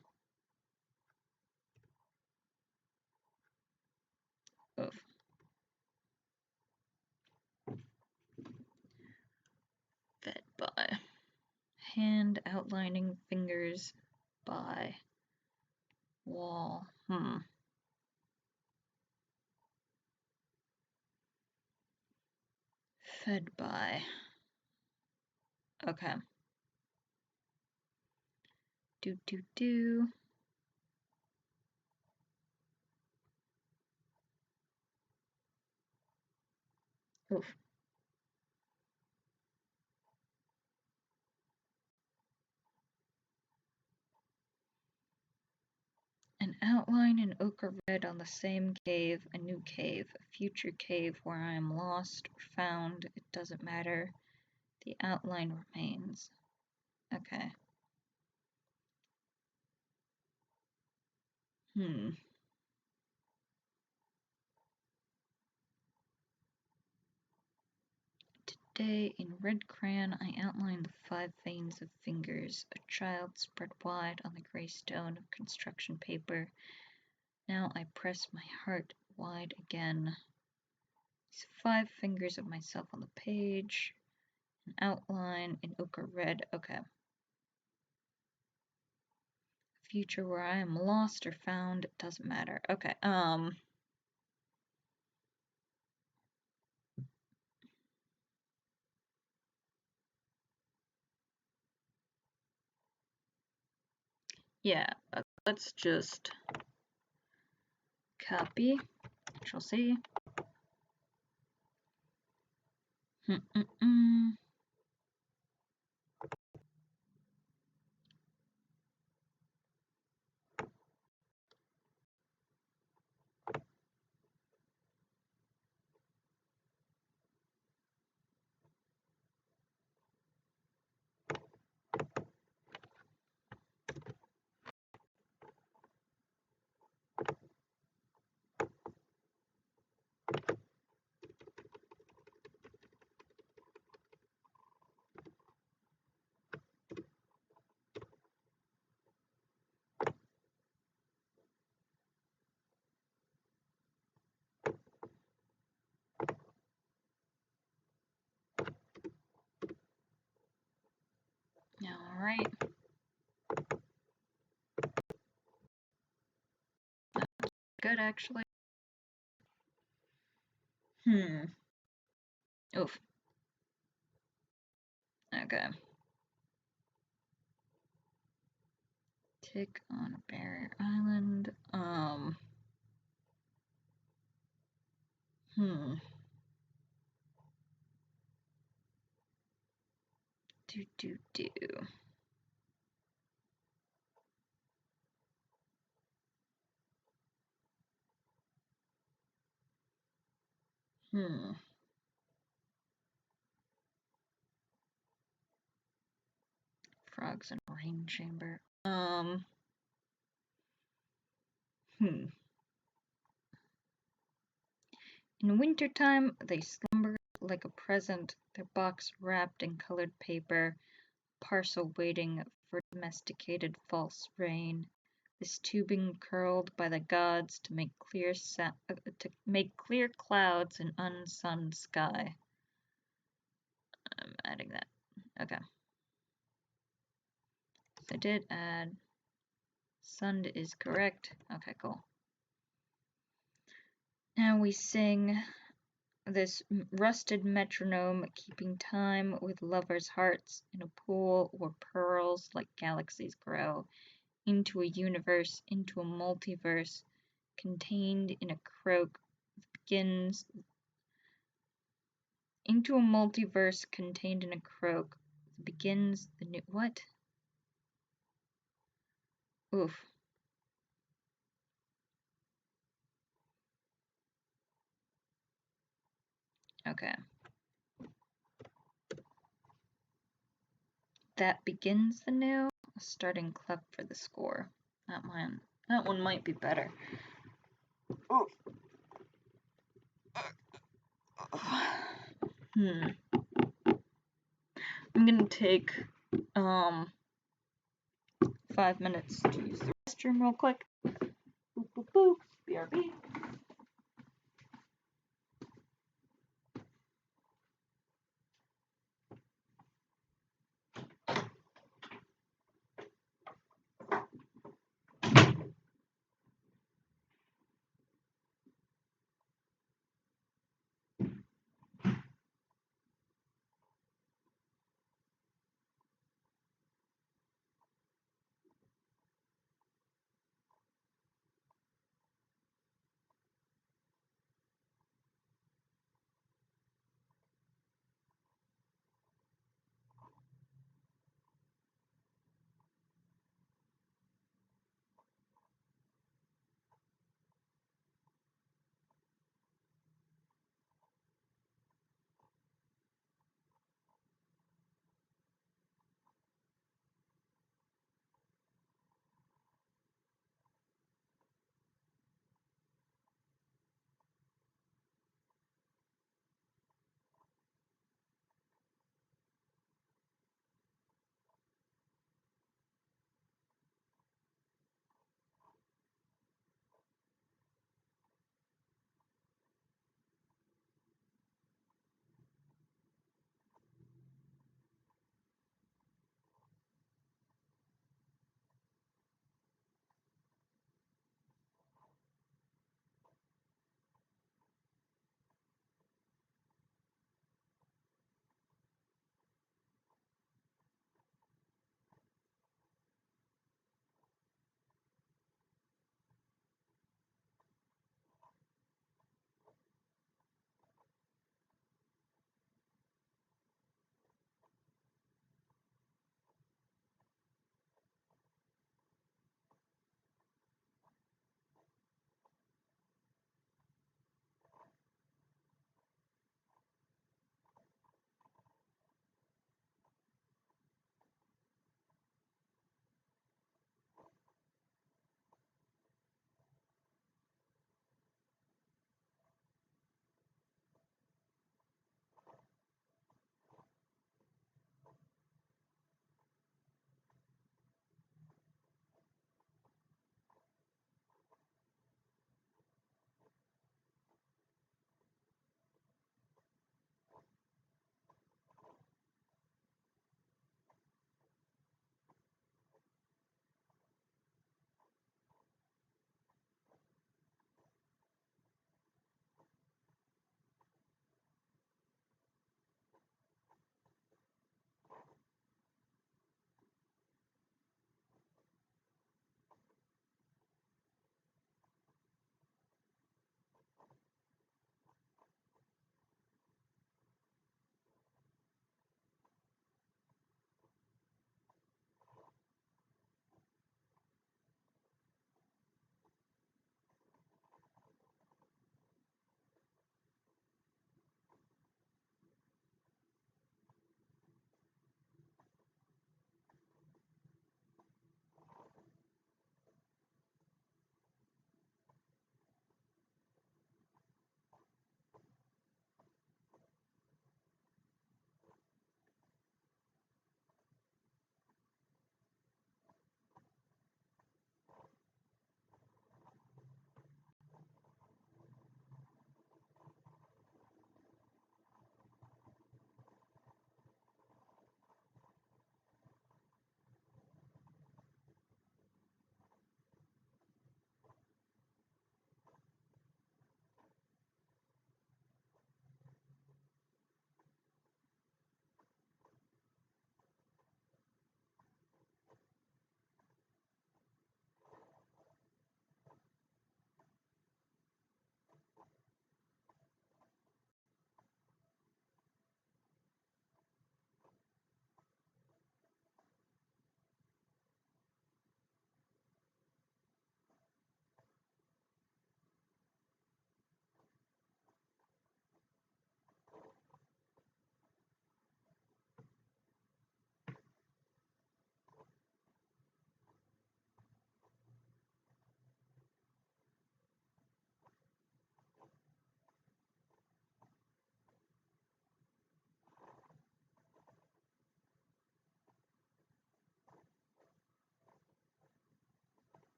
Oof. Fed by. Hand outlining fingers by wall. Fed by. Okay. Do. Oof. an ochre red on the same cave, a new cave, a future cave where I am lost or found. It doesn't matter. The outline remains. Okay. Today, in red crayon, I outlined the 5 veins of fingers, a child spread wide on the gray stone of construction paper. Now I press my heart wide again. These 5 fingers of myself on the page, an outline in ochre red. Okay. Future where I am lost or found, it doesn't matter. Okay. Yeah, let's just copy, Control-C. All right. That's good, actually. Oof. Okay. Tick on a barrier island. Do. Frogs in a rain chamber. In wintertime, they slumber like a present, their box wrapped in colored paper, parcel waiting for domesticated false rain. This tubing curled by the gods to make clear clouds in unsunned sky. I'm adding that. Okay. I did add. Sunned is correct. Okay, cool. Now we sing this rusted metronome keeping time with lovers' hearts in a pool where pearls like galaxies grow into a universe, into a multiverse contained in a croak begins into a multiverse contained in a croak begins the new what? Oof. Okay. That begins the new, a starting clef for the score. That one might be better. Oh. I'm gonna take 5 minutes to use the restroom real quick. Boop boop boop. BRB.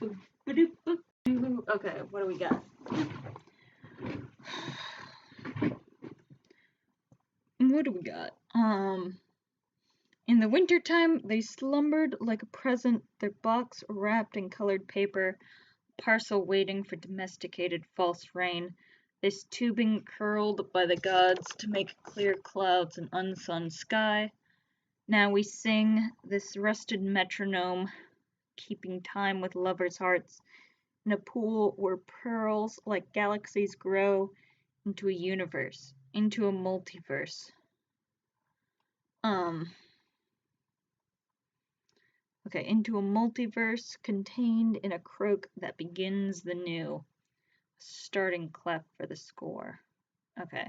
Okay, what do we got? What do we got? In the wintertime, they slumbered like a present, their box wrapped in colored paper, parcel waiting for domesticated false rain, this tubing curled by the gods to make clear clouds an unsunned sky. Now we sing, this rusted metronome, keeping time with lovers' hearts, in a pool where pearls like galaxies grow into a universe, into a multiverse. Okay, into a multiverse contained in a croak that begins the new. Starting clef for the score. Okay.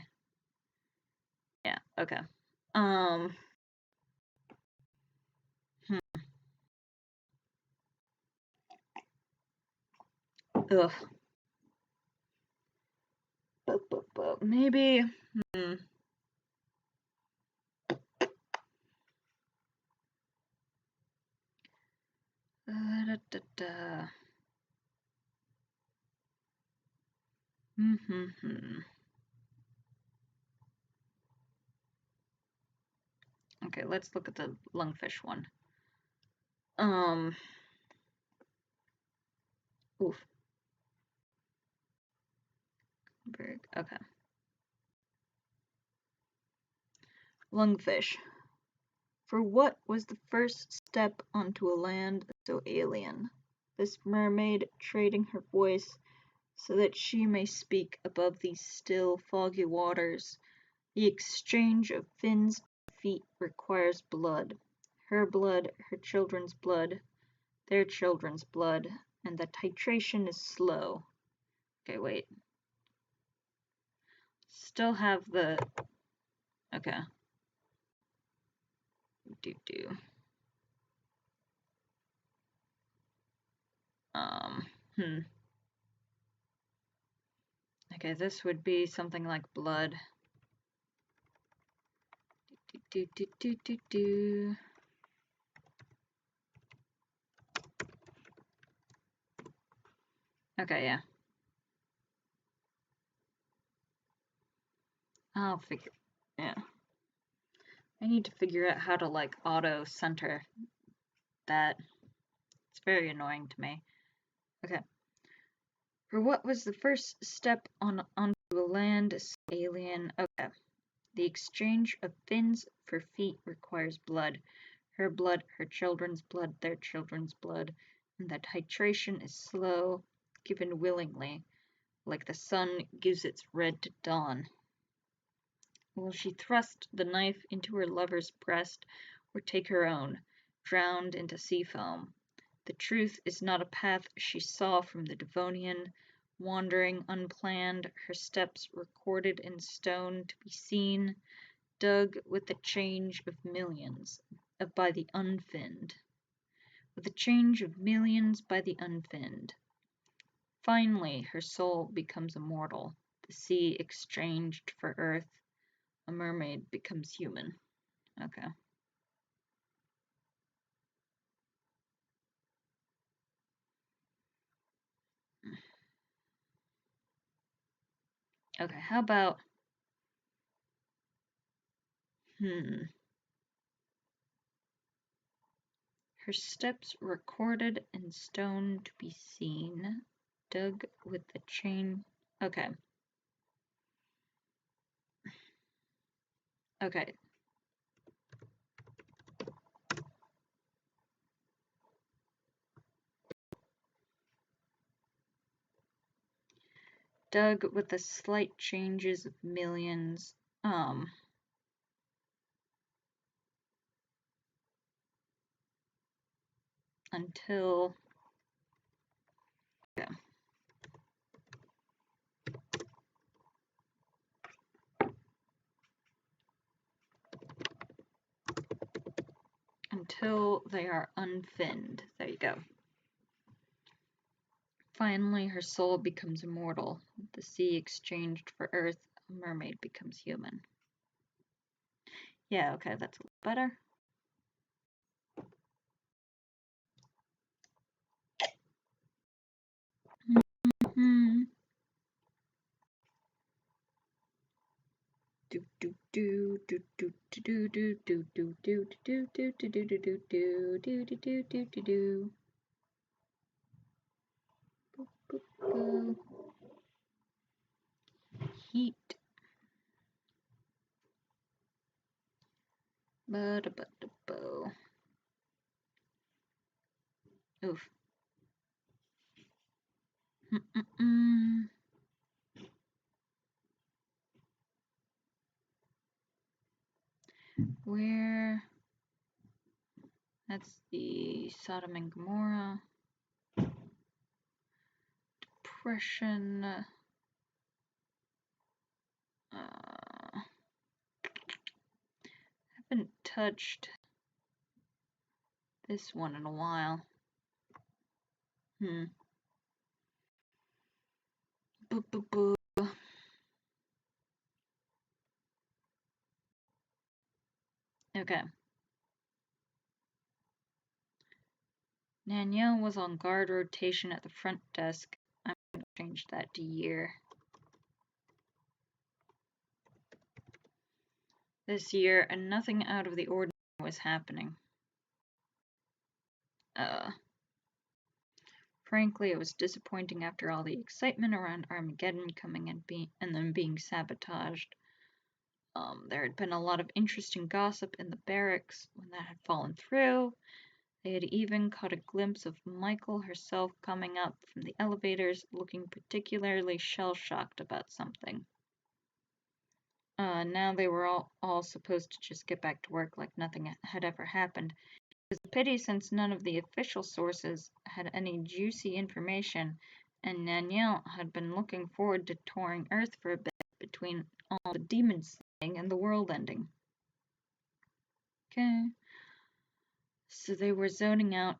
Yeah, okay. Hmm. Ugh. Maybe. Hmm. Da, da, da. Okay, let's look at the lungfish one. Oof. Okay. Lungfish. For what was the first step onto a land so alien? This mermaid trading her voice so that she may speak above these still, foggy waters. The exchange of fins and feet requires blood. Her blood, her children's blood, their children's blood, and the titration is slow. Okay, wait. Still have the... Okay. Do. Hmm. Okay, this would be something like blood. Do. Okay, yeah. I'll figure... Yeah. I need to figure out how to, like, auto-center that. It's very annoying to me. Okay. For what was the first step onto a land alien? Okay. The exchange of fins for feet requires blood. Her blood, her children's blood, their children's blood, and the titration is slow, given willingly, like the sun gives its red to dawn. Will she thrust the knife into her lover's breast, or take her own, drowned into sea foam? The truth is not a path she saw from the Devonian, wandering unplanned, her steps recorded in stone to be seen, dug with the change of millions, by the unfinned. With the change of millions by the unfinned. Finally, her soul becomes immortal, the sea exchanged for earth, a mermaid becomes human. Okay. Okay, how about... Her steps recorded in stone to be seen, dug with the chain... Okay. Okay. Dug with the slight changes of millions, until... Okay. Until they are unfinned. There you go. Finally, her soul becomes immortal. The sea exchanged for earth, a mermaid becomes human. Yeah, okay, that's a little better. Heat. Ba-da-ba-da-bo. Oof. Where? That's the Sodom and Gomorrah. Depression. Haven't touched this one in a while. Boo. Okay. Nanielle was on guard rotation at the front desk. I'm going to change that to year. This year, and nothing out of the ordinary was happening. Frankly, it was disappointing after all the excitement around Armageddon coming and then being sabotaged. There had been a lot of interesting gossip in the barracks when that had fallen through. They had even caught a glimpse of Michael herself coming up from the elevators, looking particularly shell-shocked about something. Now they were all supposed to just get back to work like nothing had ever happened. It was a pity since none of the official sources had any juicy information, and Nanielle had been looking forward to touring Earth for a bit between all the demon slaying and the world ending. Okay. So they were zoning out,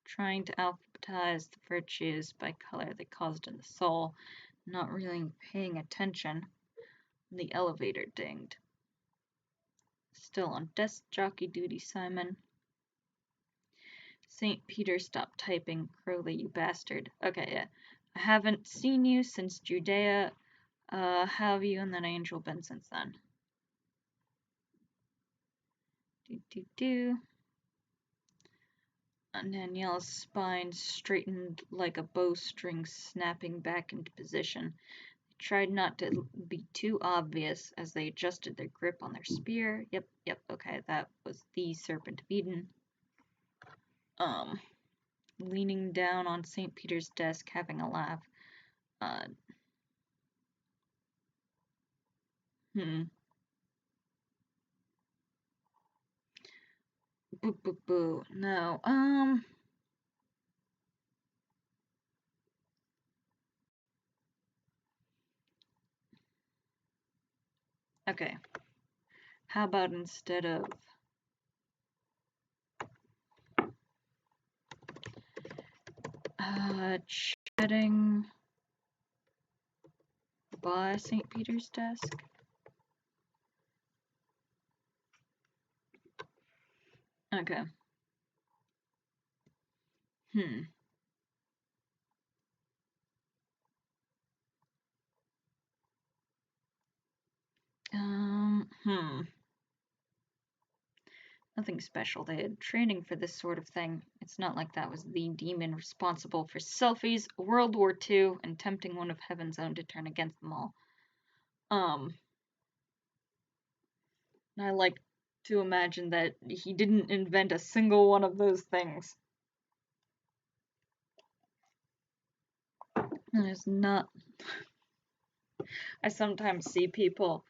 trying to alphabetize the virtues by color they caused in the soul, not really paying attention. The elevator dinged. Still on desk jockey duty, Simon. St. Peter stopped typing. Crowley, you bastard. Okay, yeah. I haven't seen you since Judea. How have you and that angel been since then? Nanielle's spine straightened like a bowstring snapping back into position. They tried not to be too obvious as they adjusted their grip on their spear. Yep, okay, that was the Serpent of Eden. Leaning down on St. Peter's desk, having a laugh. Boo. No. Okay. How about instead of chatting by St. Peter's desk? Okay. Nothing special. They had training for this sort of thing. It's not like that was the demon responsible for selfies, World War II, and tempting one of Heaven's own to turn against them all. I like to imagine that he didn't invent a single one of those things. And it's not... I sometimes see people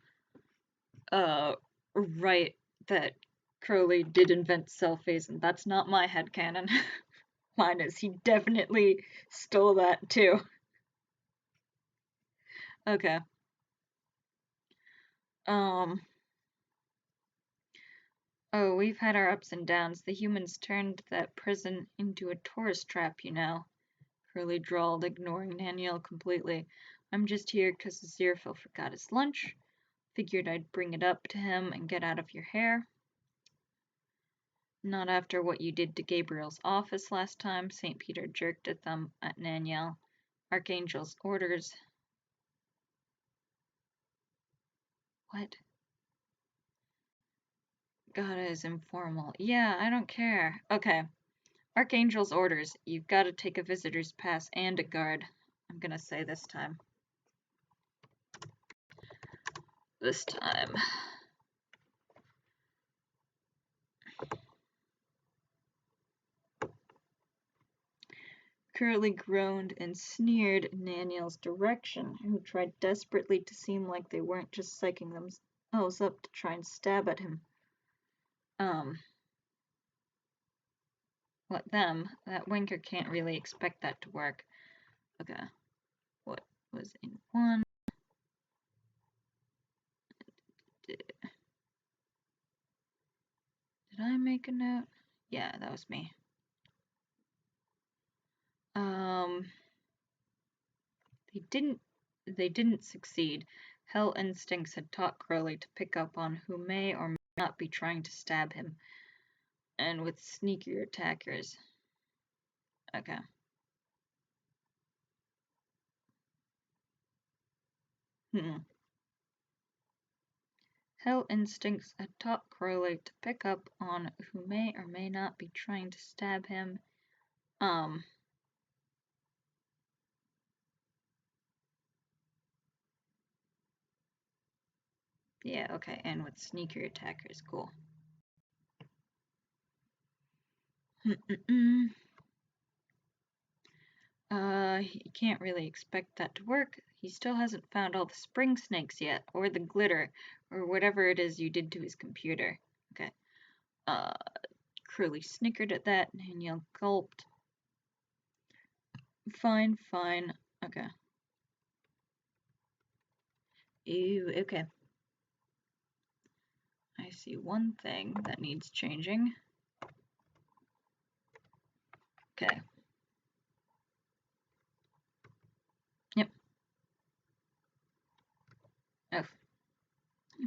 write that Crowley did invent selfies, and that's not my headcanon. Mine is he definitely stole that too. Okay. Oh, we've had our ups and downs. The humans turned that prison into a tourist trap, you know. Curly drawled, ignoring Nanielle completely. I'm just here 'cause Aziraphale forgot his lunch. Figured I'd bring it up to him and get out of your hair. Not after what you did to Gabriel's office last time. St. Peter jerked at them at Nanielle. Archangel's orders. What? God is informal. Yeah, I don't care. Okay. Archangel's orders. You've got to take a visitor's pass and a guard. I'm gonna say this time. This time. Curly groaned and sneered in Daniel's direction, who tried desperately to seem like they weren't just psyching themselves up to try and stab at him. What them? That Winker can't really expect that to work. Okay. What was in one? Did I make a note? Yeah, that was me. They didn't succeed. Hell instincts had taught Crowley to pick up on who may or may not be trying to stab him. And with sneakier attackers. Okay. Hell instincts had taught Crowley to pick up on who may or may not be trying to stab him. Yeah, okay, and with sneakier attackers, cool. He can't really expect that to work. He still hasn't found all the spring snakes yet, or the glitter, or whatever it is you did to his computer. Okay. Curly snickered at that, and Danielle gulped. Fine, fine. Okay. Ew, okay. I see one thing that needs changing. Okay. Yep. Oh.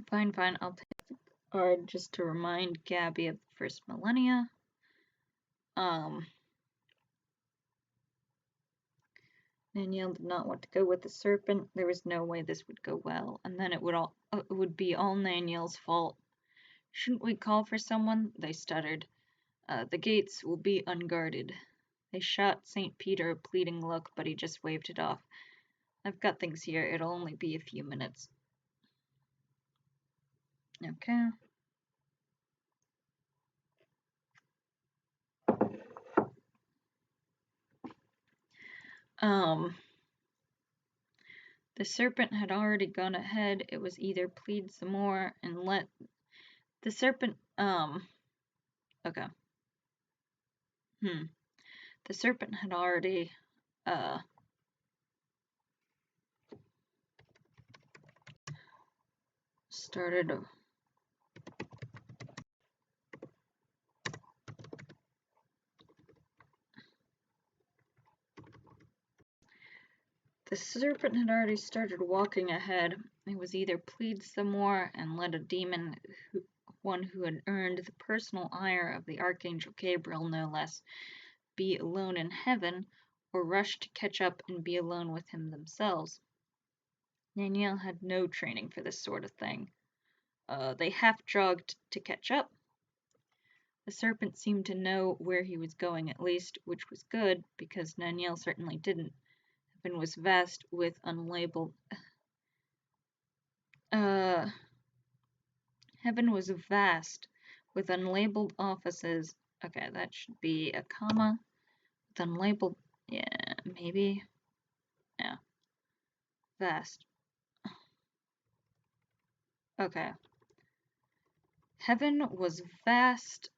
Fine, fine. I'll take the card just to remind Gabby of the first millennia. Danielle did not want to go with the serpent. There was no way this would go well, and then it would be all Danielle's fault. Shouldn't we call for someone? They stuttered. The gates will be unguarded. They shot St. Peter a pleading look, but he just waved it off. I've got things here. It'll only be a few minutes. Okay. The serpent had already gone ahead. It was either plead some more and let the serpent, okay. The serpent had already, started. The serpent had already started walking ahead. It was either plead some more and let a demon, one who had earned the personal ire of the Archangel Gabriel no less, be alone in heaven, or rush to catch up and be alone with him themselves. Danielle had no training for this sort of thing. They half-jogged to catch up. The serpent seemed to know where he was going at least, which was good, because Danielle certainly didn't. Heaven was vast with unlabeled... Heaven was vast with unlabeled offices. Okay, that should be a comma. With unlabeled... Yeah, maybe. Yeah. Vast. Okay. Heaven was vast,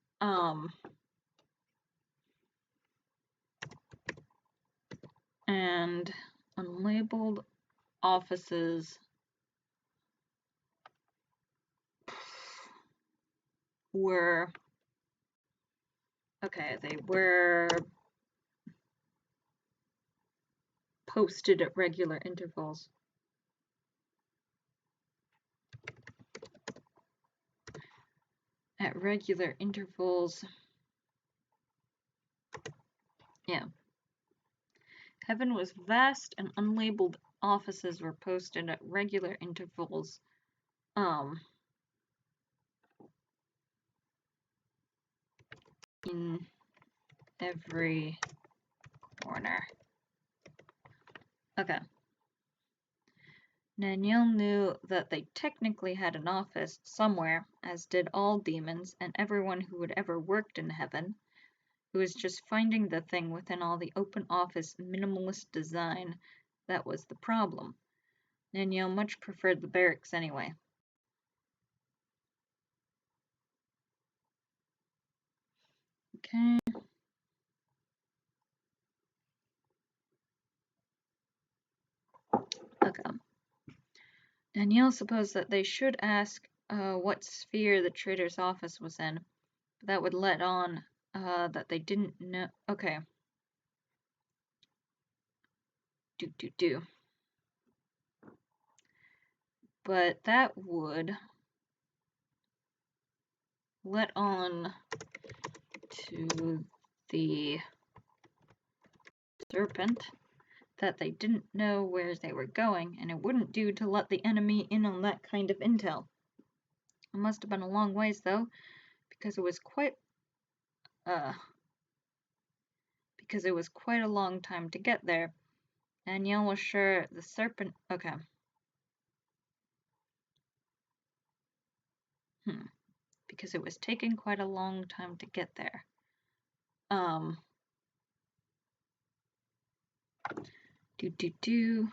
and unlabeled offices were, okay, they were posted at regular intervals. At regular intervals. Yeah. Heaven was vast and unlabeled offices were posted at regular intervals in every corner. Okay. Danielle knew that they technically had an office somewhere, as did all demons and everyone who had ever worked in heaven. It was just finding the thing within all the open office minimalist design that was the problem. Danielle much preferred the barracks anyway. Okay. Okay. Danielle supposed that they should ask what sphere the trader's office was in, but that would let on that they didn't know. Okay. Do. But that would let on to the serpent that they didn't know where they were going, and it wouldn't do to let the enemy in on that kind of intel. It must have been a long ways, though, because it was quite a long time to get there. Danielle was sure the serpent. Okay. Because it was taking quite a long time to get there. Do.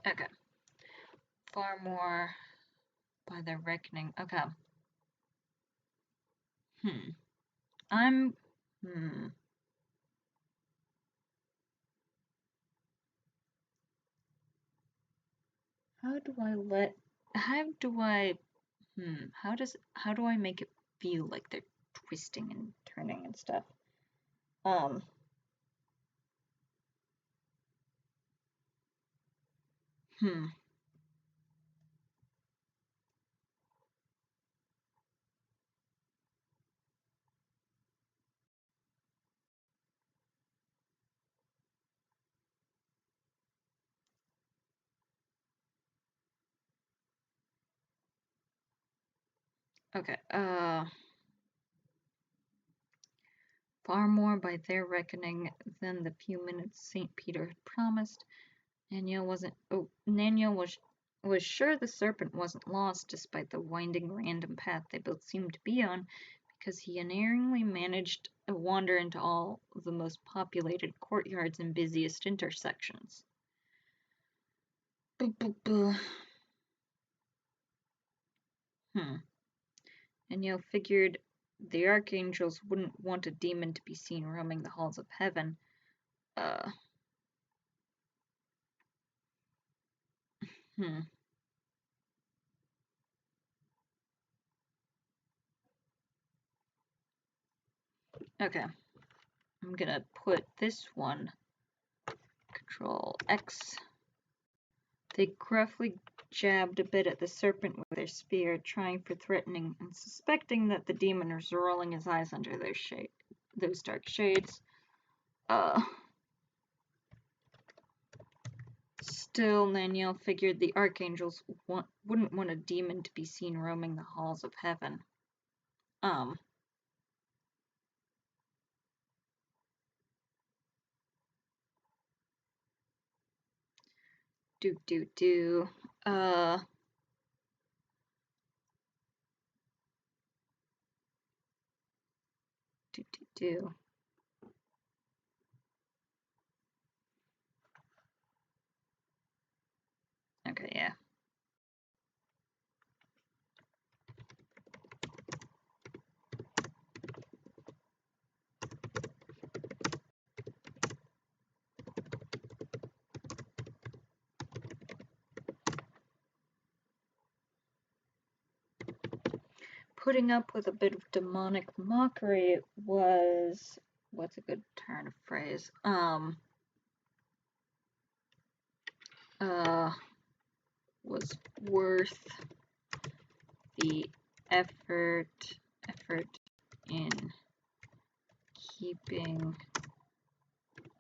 Okay. Far more by their reckoning. Okay. I'm. How do I let. How do I. How do I make it feel like they're twisting and turning and stuff? Okay, far more by their reckoning than the few minutes St. Peter had promised. Naniel was sure the serpent wasn't lost despite the winding random path they both seemed to be on, because he unerringly managed to wander into all the most populated courtyards and busiest intersections. Daniel figured the archangels wouldn't want a demon to be seen roaming the halls of heaven. Okay. I'm gonna put this one, Control X. They gruffly jabbed a bit at the serpent with their spear, trying for threatening, and suspecting that the demon was rolling his eyes under those dark shades. Still, Naniel figured the archangels wouldn't want a demon to be seen roaming the halls of heaven. Do. Do. Okay, yeah. putting up with a bit of demonic mockery was, what's a good turn of phrase? Was worth the effort in keeping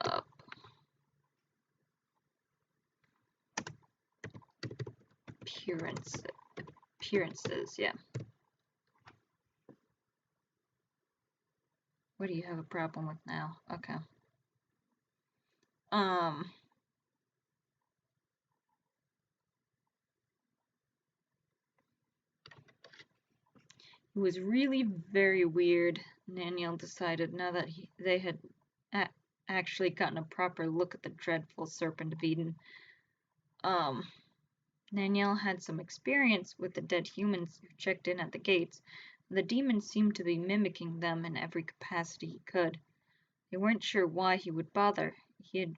up. Appearances, yeah. What do you have a problem with now? Okay. It was really very weird, Daniel decided, now that they had actually gotten a proper look at the dreadful Serpent of Eden. Daniel had some experience with the dead humans who checked in at the gates. The demons seemed to be mimicking them in every capacity he could. They weren't sure why he would bother. He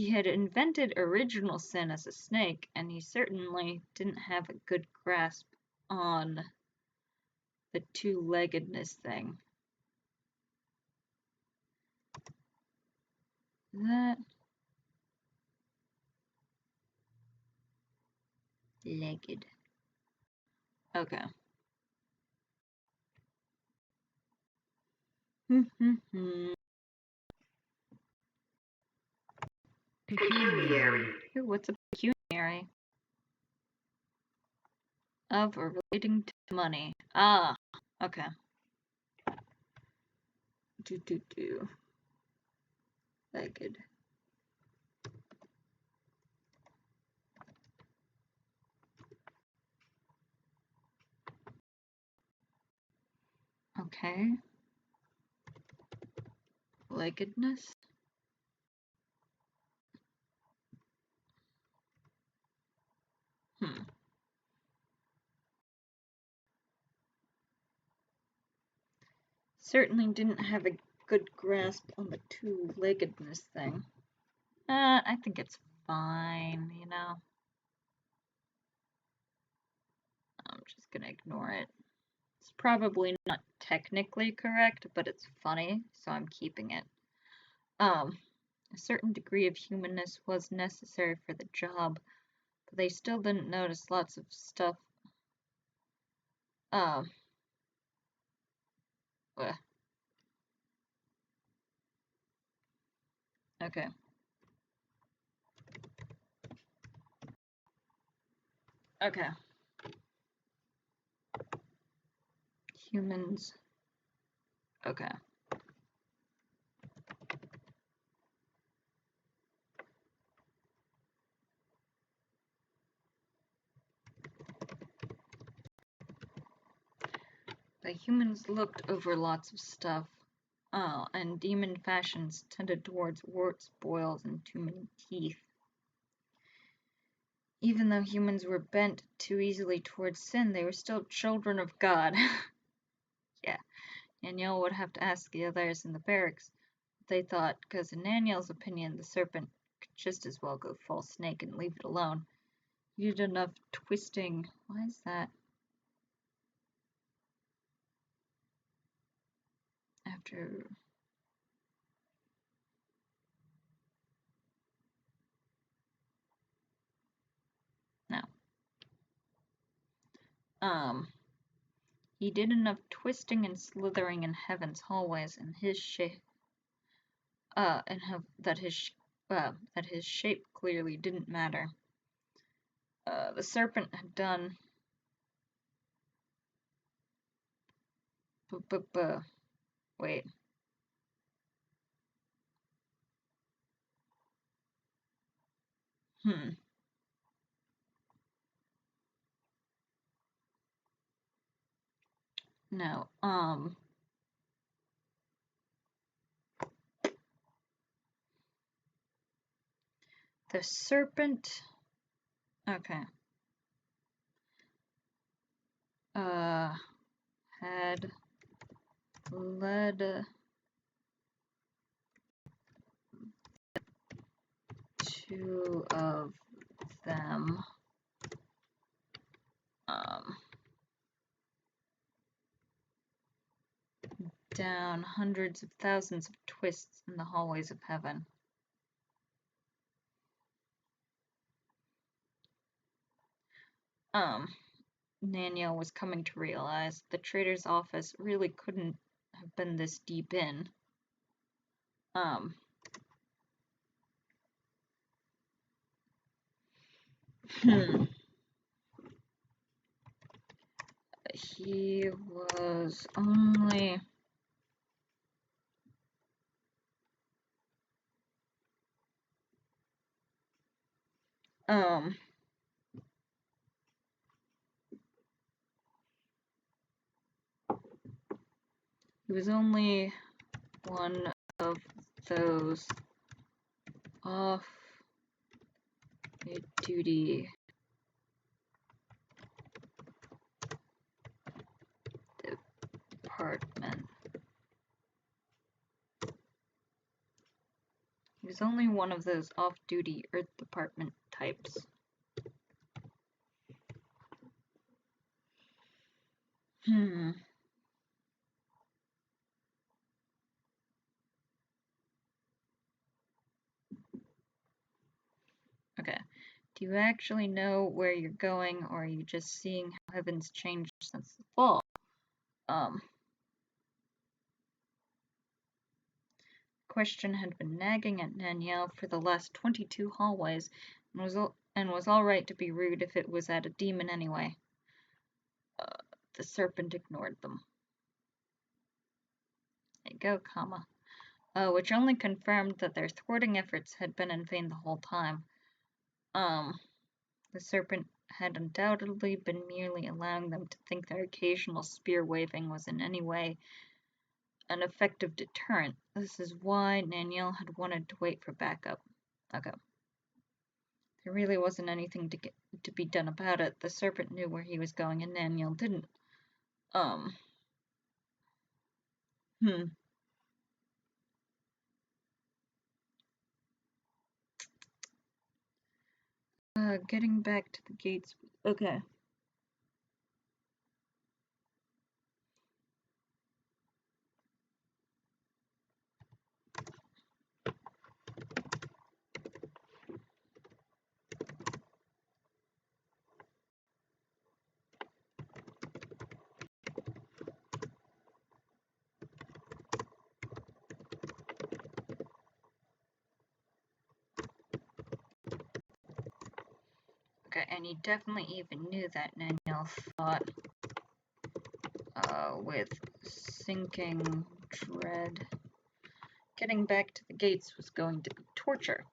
had invented original sin as a snake, and he certainly didn't have a good grasp on the two-leggedness thing. That legged. Okay. Pecuniary. Ooh, what's a pecuniary? Of or relating to money. Ah, okay. Legged. Okay. Leggedness. Certainly didn't have a good grasp on the two-leggedness thing. I think it's fine, you know. I'm just gonna ignore it. It's probably not technically correct, but it's funny, so I'm keeping it. A certain degree of humanness was necessary for the job, but they still didn't notice lots of stuff. Okay. Okay. Humans. Okay. The humans looked over lots of stuff, and demon fashions tended towards warts, boils, and too many teeth. Even though humans were bent too easily towards sin, they were still children of God. Yeah, Daniel would have to ask the others in the barracks what they thought, because in Daniel's opinion, the serpent could just as well go full snake and leave it alone. He did enough twisting. Why is that? After... No. He did enough twisting and slithering in heaven's hallways, and his shape, that his shape clearly didn't matter. The serpent had done. Wait. No. The serpent. Okay. Had led two of them down hundreds of thousands of twists in the hallways of heaven. Naniel was coming to realize the trader's office really couldn't have been this deep in. He was only... He was only one of those off-duty department. He was only one of those off-duty Earth Department types. Okay. Do you actually know where you're going, or are you just seeing how heaven's changed since the fall? Question had been nagging at Naniel for the last 22 hallways, and was all right to be rude if it was at a demon anyway. The serpent ignored them. There you go, comma. Which only confirmed that their thwarting efforts had been in vain the whole time. The serpent had undoubtedly been merely allowing them to think their occasional spear waving was in any way an effective deterrent. This is why Naniel had wanted to wait for backup. Okay. There really wasn't anything to be done about it. The serpent knew where he was going, and Naniel didn't. Getting back to the gates. Okay. Okay, and he definitely even knew that, Naniel thought, with sinking dread. Getting back to the gates was going to be torture.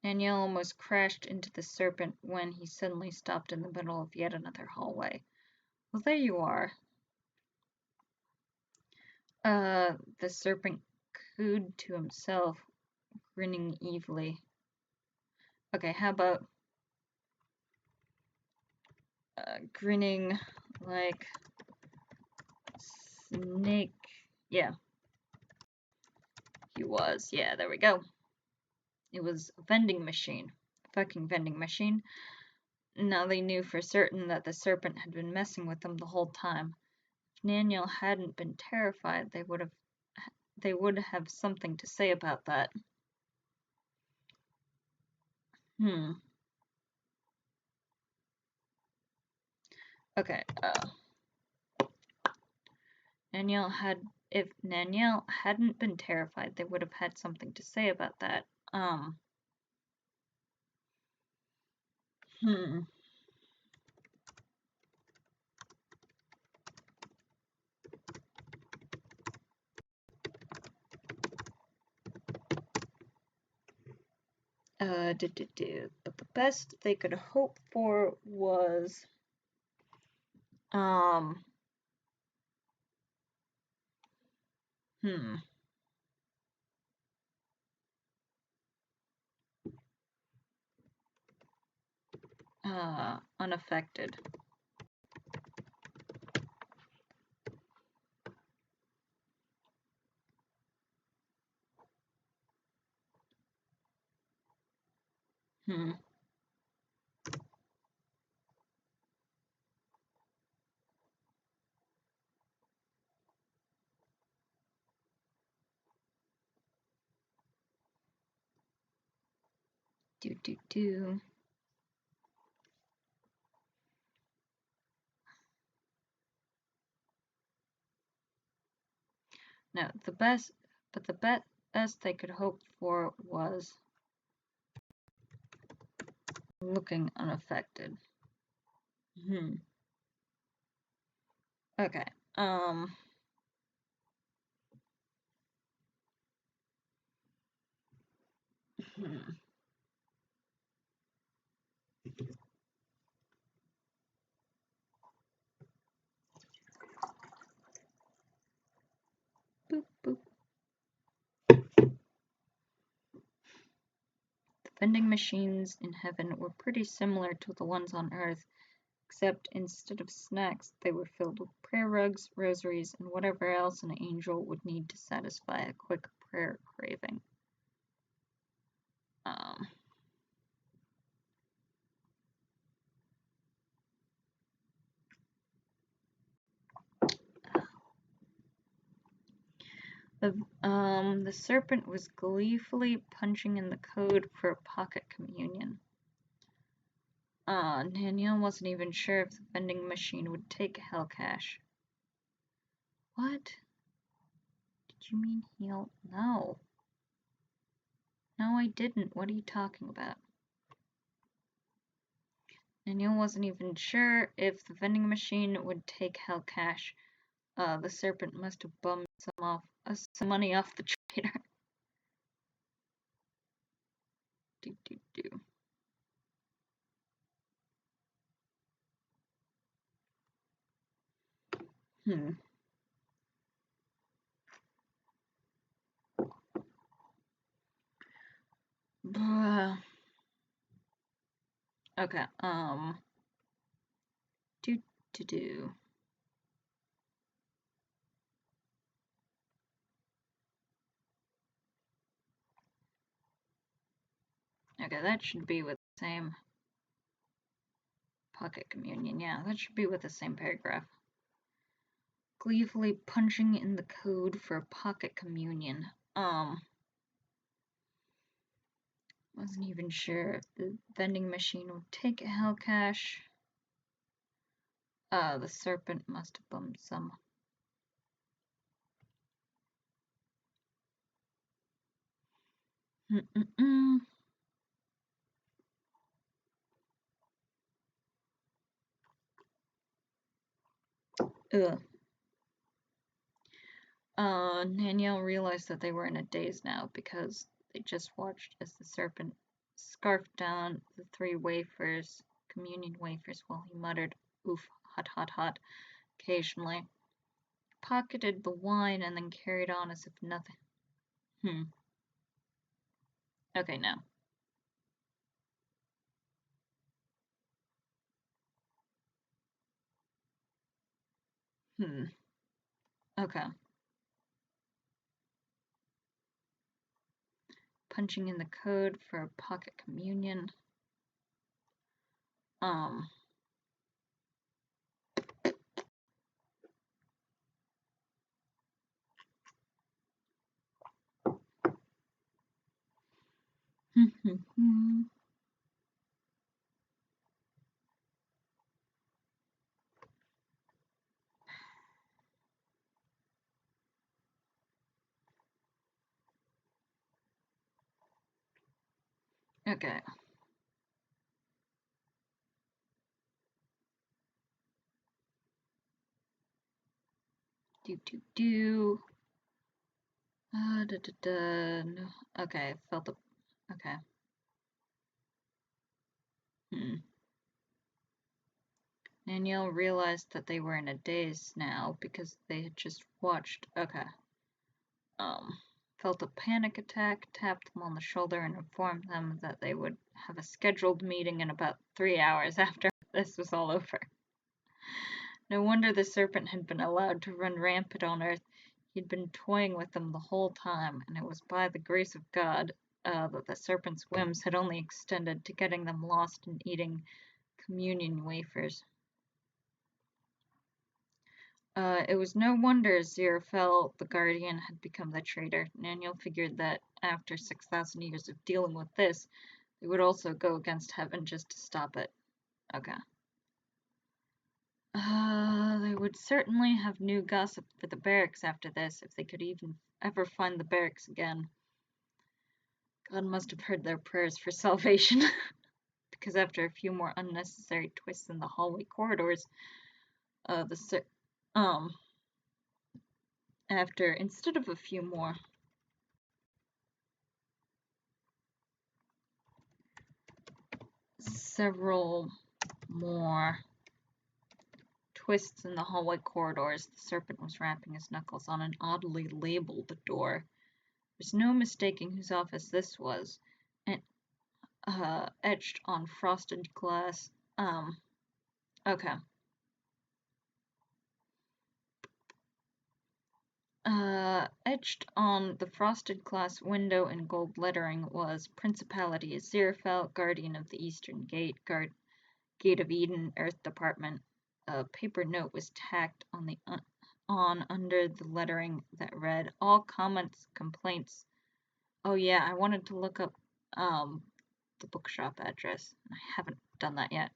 Naniel almost crashed into the serpent when he suddenly stopped in the middle of yet another hallway. Well, there you are. The serpent cooed to himself, grinning evilly. Okay, how about grinning like snake? Yeah. He was. Yeah, there we go. It was a vending machine. A fucking vending machine. Now they knew for certain that the serpent had been messing with them the whole time. If Naniel hadn't been terrified, they would have something to say about that. Okay, if Naniel hadn't been terrified, they would have had something to say about that. But the best they could hope for was, unaffected. Do. No, the best they could hope for was looking unaffected. Okay. Boop, boop. The vending machines in heaven were pretty similar to the ones on earth, except instead of snacks, they were filled with prayer rugs, rosaries, and whatever else an angel would need to satisfy a quick prayer craving. The serpent was gleefully punching in the code for a pocket communion. Danielle wasn't even sure if the vending machine would take hell cash. What? Did you mean he'll? No. No, I didn't. What are you talking about? Danielle wasn't even sure if the vending machine would take hell cash. The serpent must have bummed some money off the trader. Do. Okay, do. Okay, that should be with the same pocket communion. Yeah, that should be with the same paragraph. Gleefully punching in the code for pocket communion. Wasn't even sure if the vending machine would take hell cash. The serpent must have bummed some. Ugh. Danielle realized that they were in a daze now because they just watched as the serpent scarfed down the 3 wafers, communion wafers, while he muttered, "Oof, hot, hot, hot," occasionally. Pocketed the wine and then carried on as if nothing. Okay, now. Okay. Punching in the code for a pocket communion. Okay. Do. No. Okay, felt the. Okay. Danielle realized that they were in a daze now because they had just watched. Okay. Felt a panic attack, tapped them on the shoulder, and informed them that they would have a scheduled meeting in about 3 hours after this was all over. No wonder the serpent had been allowed to run rampant on Earth. He'd been toying with them the whole time, and it was by the grace of God that the serpent's whims had only extended to getting them lost in eating communion wafers. It was no wonder Aziraphale, the guardian, had become the traitor. Daniel figured that after 6,000 years of dealing with this, They would also go against heaven just to stop it. Okay. They would certainly have new gossip for the barracks after this, if they could even ever find the barracks again. God must have heard their prayers for salvation, because after a few more unnecessary twists in the hallway corridors, instead of a few more, several more twists in the hallway corridors, the serpent was rapping his knuckles on an oddly labeled door. There's no mistaking whose office this was, and etched on frosted glass. Okay. Etched on the frosted glass window in gold lettering was Principality Aziraphale, Guardian of the Eastern Gate, Gate of Eden, Earth Department. A paper note was tacked on under the lettering that read, all comments, complaints. Oh yeah, I wanted to look up the bookshop address. I haven't done that yet.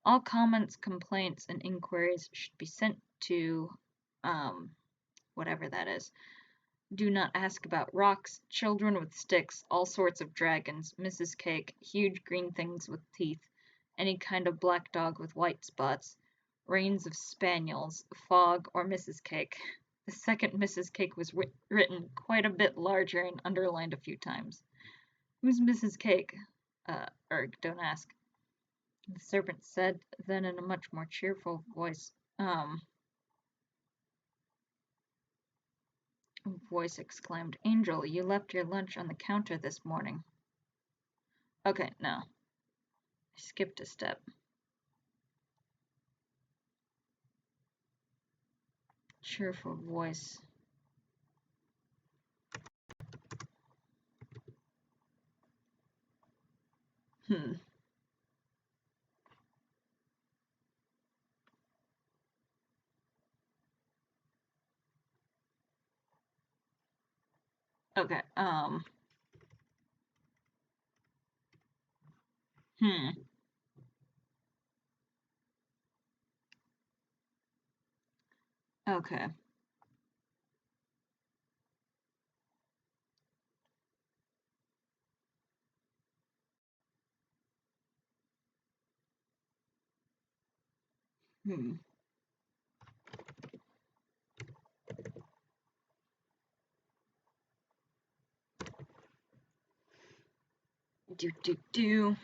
All comments, complaints, and inquiries should be sent to whatever that is. Do not ask about rocks, children with sticks, all sorts of dragons, Mrs. Cake, huge green things with teeth, any kind of black dog with white spots, reigns of spaniels, fog, or Mrs. Cake. The second Mrs. Cake was written quite a bit larger and underlined a few times. Who's Mrs. Cake? Don't ask. The serpent said, then in a much more cheerful voice, exclaimed, Angel, you left your lunch on the counter this morning. Okay, no. I skipped a step. Cheerful voice. Okay, Okay. Do.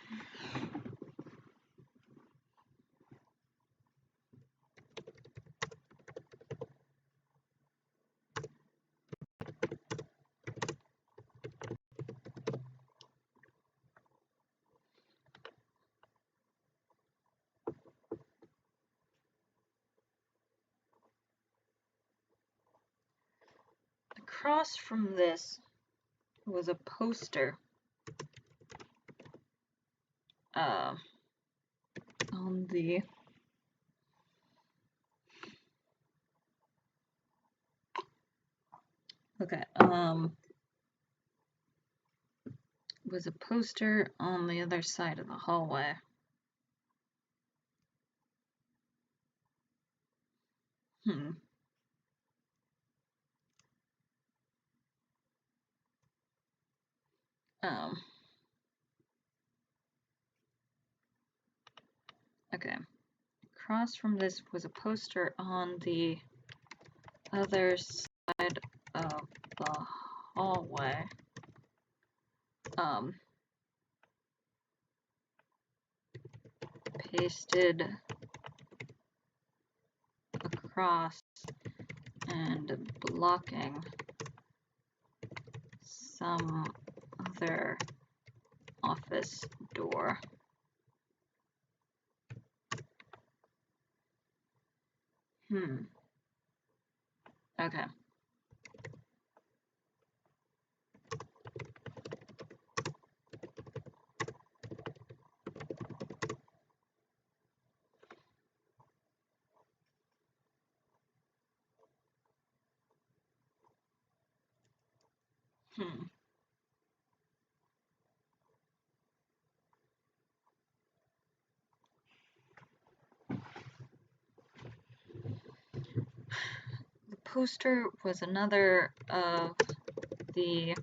Across from this was a poster on the was a poster on the other side of the hallway. Okay. Across from this was a poster on the other side of the hallway. Pasted across and blocking some other office door. Okay. poster was another of the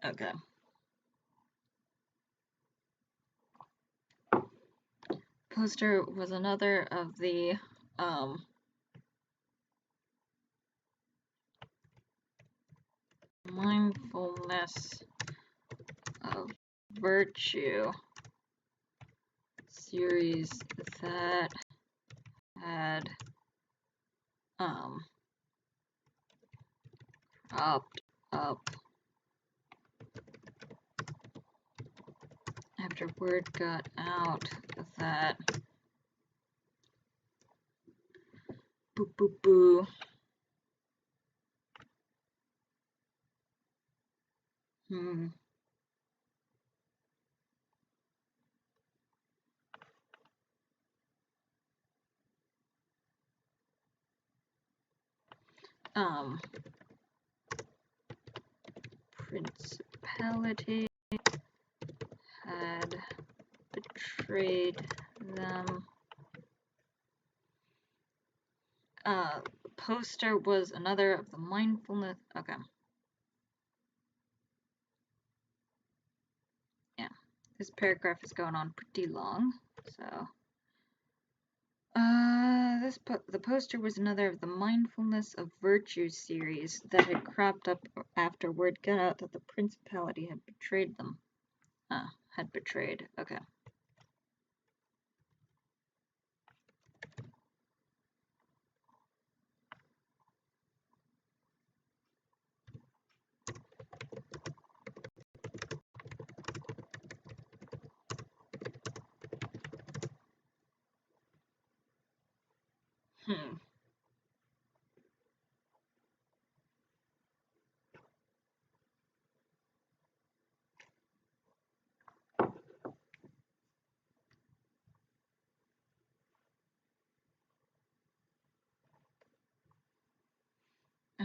okay. Poster was another of the mindfulness of virtue series that had cropped up after word got out that boo boo boo. Principality had betrayed them. Poster was another of the mindfulness. Okay. Yeah, this paragraph is going on pretty long, so. The poster was another of the mindfulness of virtue series that had cropped up after word got out that the principality had betrayed them. Had betrayed. Okay.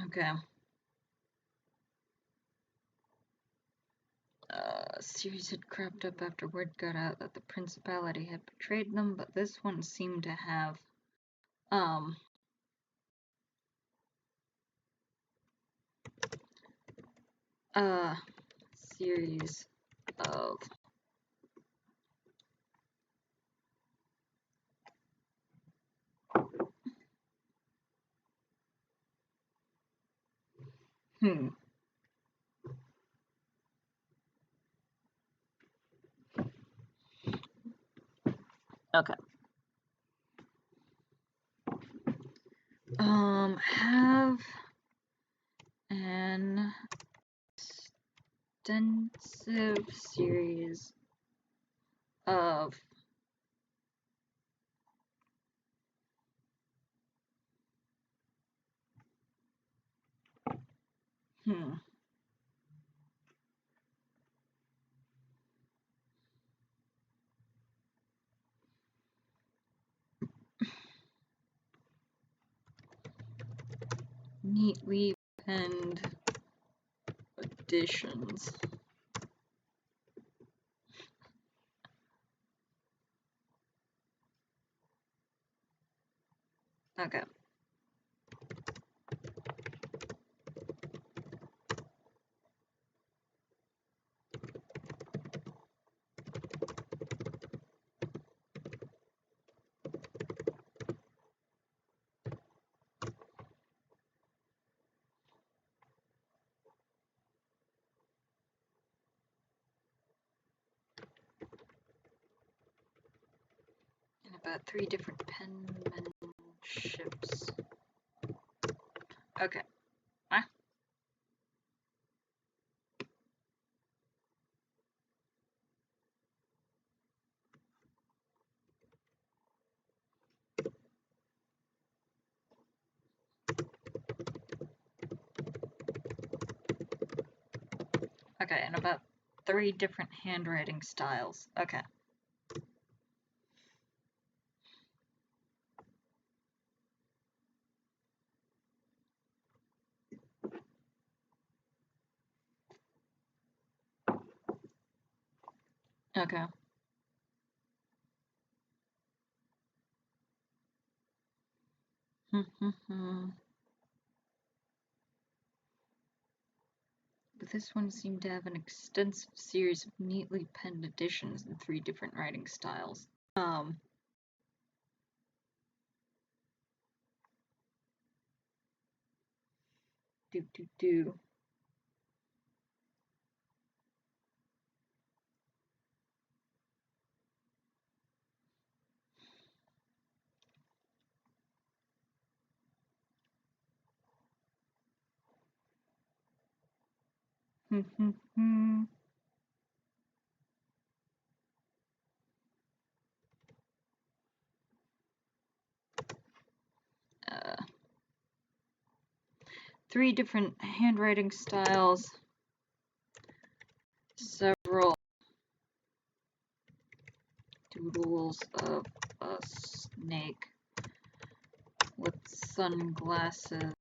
Okay. Series had cropped up after word got out that the principality had betrayed them, but this one seemed to have, a series of Okay. Have an extensive series of neatly penned additions. Okay. And about 3 different penmanships. Okay. Okay, and about 3 different handwriting styles. Okay. Okay. But this one seemed to have an extensive series of neatly penned editions in 3 different writing styles. Do. uh, 3 different handwriting styles, several doodles of a snake with sunglasses.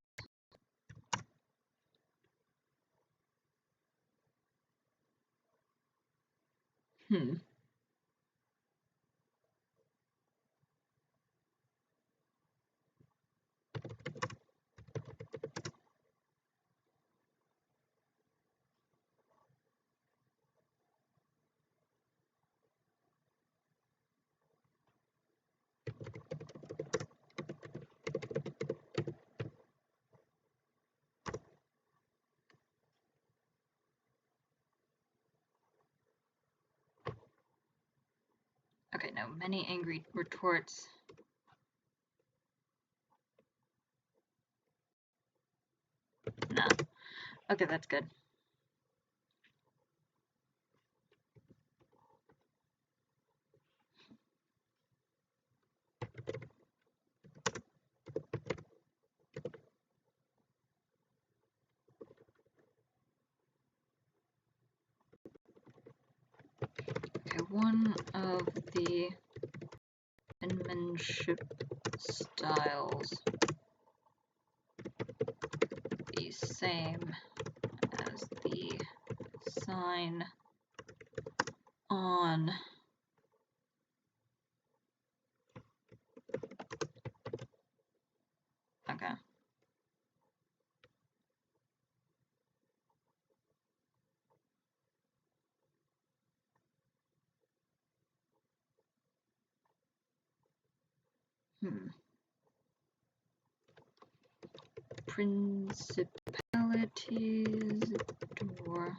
Okay, no, many angry retorts. Nah. Okay, that's good. Okay, one of the penmanship styles the same as the sign on okay. Principalities door.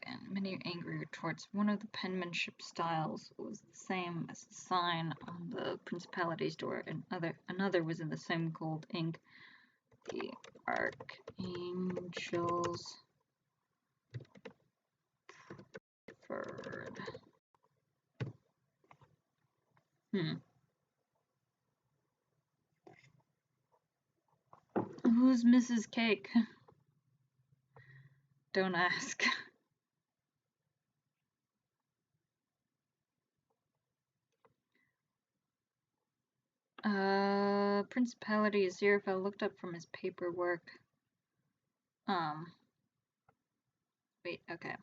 And many angry retorts. One of the penmanship styles was the same as the sign on the principalities door, and another was in the same gold ink. The archangels preferred. Who's Mrs. Cake? Don't ask. Principality Aziraphale looked up from his paperwork. Wait, okay.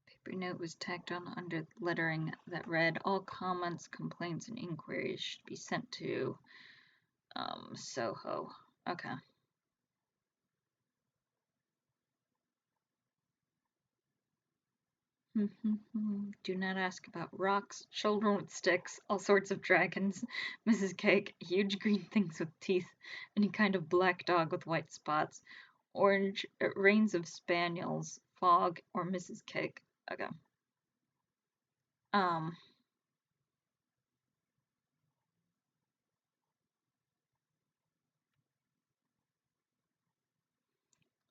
Paper note was tacked on under lettering that read, all comments, complaints, and inquiries should be sent to, Soho. Okay. Do not ask about rocks, children with sticks, all sorts of dragons, Mrs. Cake, huge green things with teeth, any kind of black dog with white spots, orange reigns of spaniels, fog, or Mrs. Cake. Okay. Um,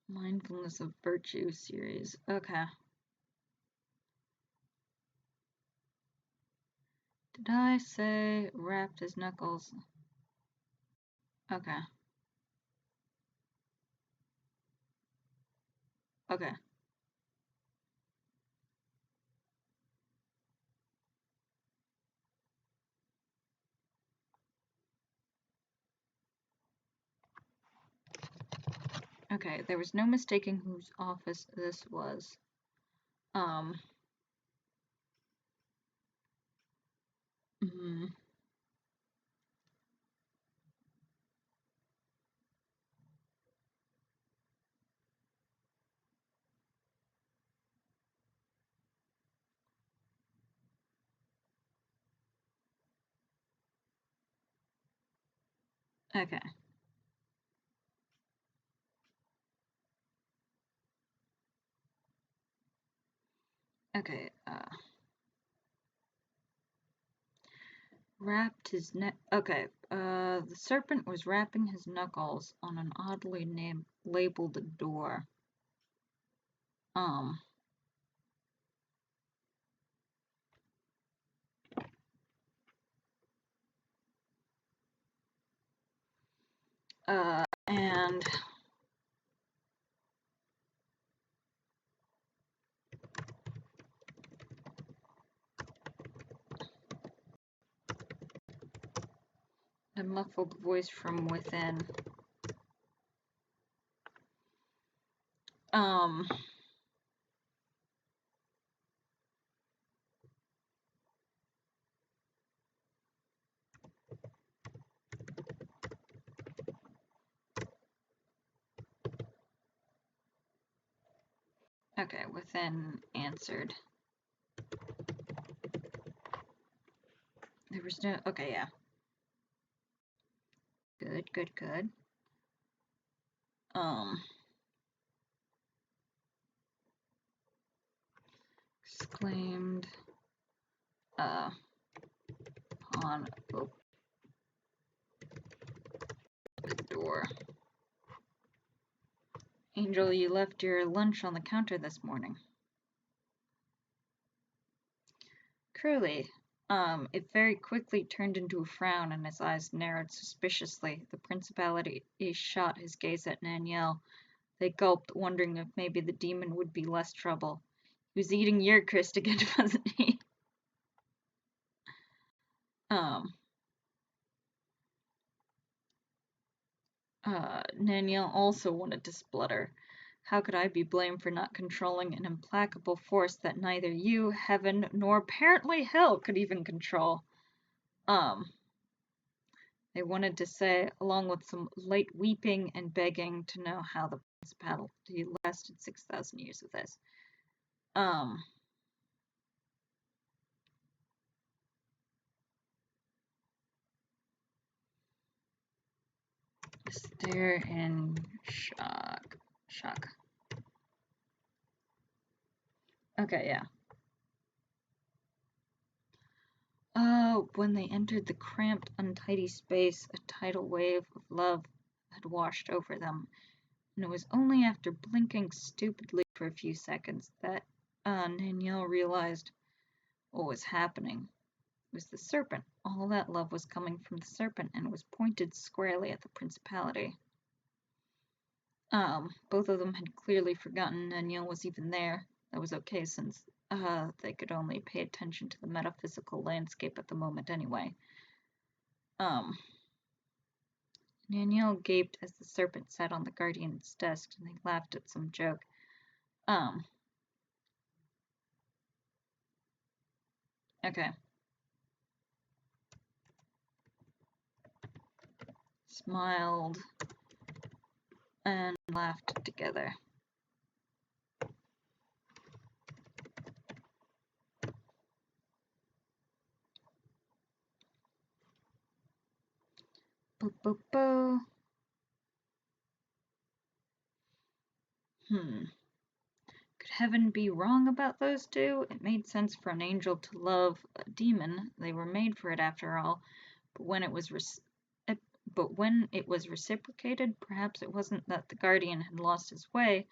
Mindfulness of Virtue series. Okay. Did I say wrapped his knuckles? Okay. Okay. Okay, there was no mistaking whose office this was. Um, mm, okay. Okay, wrapped his neck. Okay, the serpent was wrapping his knuckles on an oddly labeled door. Um, and a muffled voice from within. Um, okay, within answered. There was no. Okay, yeah. Good, good, good. Exclaimed, on open the door. Angel, you left your lunch on the counter this morning. Curly. It very quickly turned into a frown and his eyes narrowed suspiciously. The principality shot his gaze at Nanielle. They gulped, wondering if maybe the demon would be less trouble. He was eating your crust again, wasn't he? Nanielle also wanted to splutter. How could I be blamed for not controlling an implacable force that neither you, heaven, nor apparently hell could even control? They wanted to say, along with some light weeping and begging, to know how the principality lasted 6,000 years of this. Stare in shock. Shock. Okay, yeah. When they entered the cramped, untidy space, a tidal wave of love had washed over them, and it was only after blinking stupidly for a few seconds that Nanielle realized what was happening. It was the serpent. All that love was coming from the serpent and was pointed squarely at the principality. Both of them had clearly forgotten Nanielle was even there. That was okay since they could only pay attention to the metaphysical landscape at the moment anyway. Nanielle gaped as the serpent sat on the guardian's desk and they laughed at some joke. Okay. Smiled and laughed together. Bo, bo, bo. Could heaven be wrong about those two? It made sense for an angel to love a demon. They were made for it after all. But when it was reciprocated, perhaps it wasn't that the guardian had lost his way,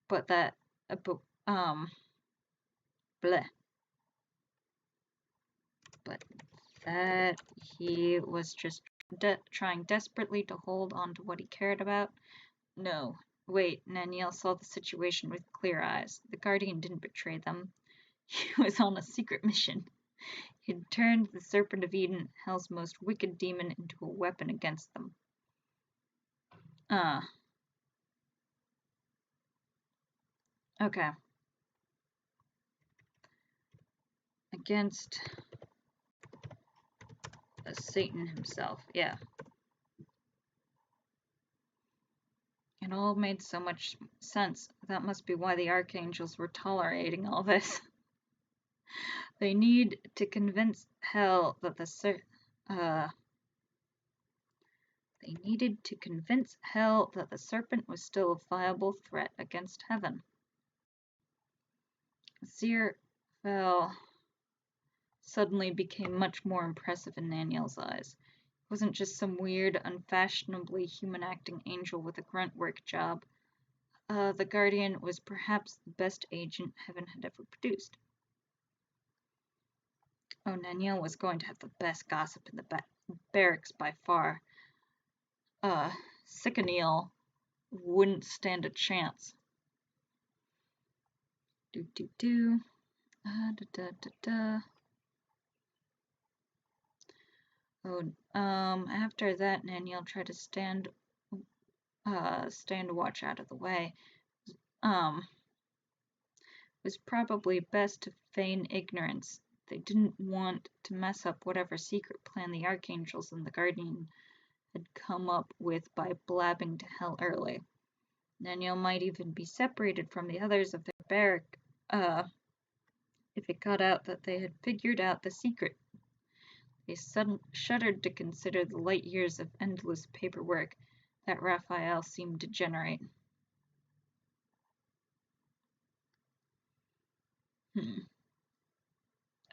but that bleh. But that he was just trying desperately to hold on to what he cared about. No. Wait, Naniel saw the situation with clear eyes. The Guardian didn't betray them. He was on a secret mission. He'd turned the Serpent of Eden, Hell's most wicked demon, into a weapon against them. Okay. Against Satan himself, yeah. It all made so much sense. That must be why the archangels were tolerating all this. They need to convince Hell that They needed to convince Hell that the serpent was still a viable threat against heaven. Aziraphale suddenly became much more impressive in Naniel's eyes. He wasn't just some weird, unfashionably human-acting angel with a grunt work job. The Guardian was perhaps the best agent heaven had ever produced. Oh, Naniel was going to have the best gossip in the barracks by far. Sicanil wouldn't stand a chance. After that, Naniel tried to stand watch out of the way. It was probably best to feign ignorance. They didn't want to mess up whatever secret plan the Archangels and the Guardian had come up with by blabbing to Hell early. Naniel might even be separated from the others of their barrack, if it got out that they had figured out the secret. They shuddered to consider the light years of endless paperwork that Raphael seemed to generate.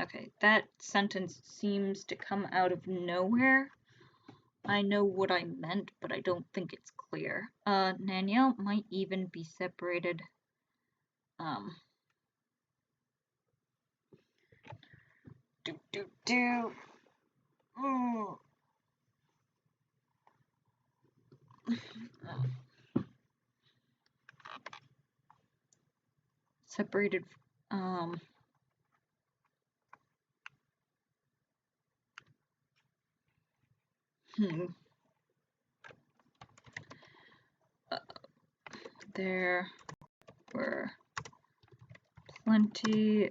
Okay, that sentence seems to come out of nowhere. I know what I meant, but I don't think it's clear. Naniel might even be separated. Separated, there were plenty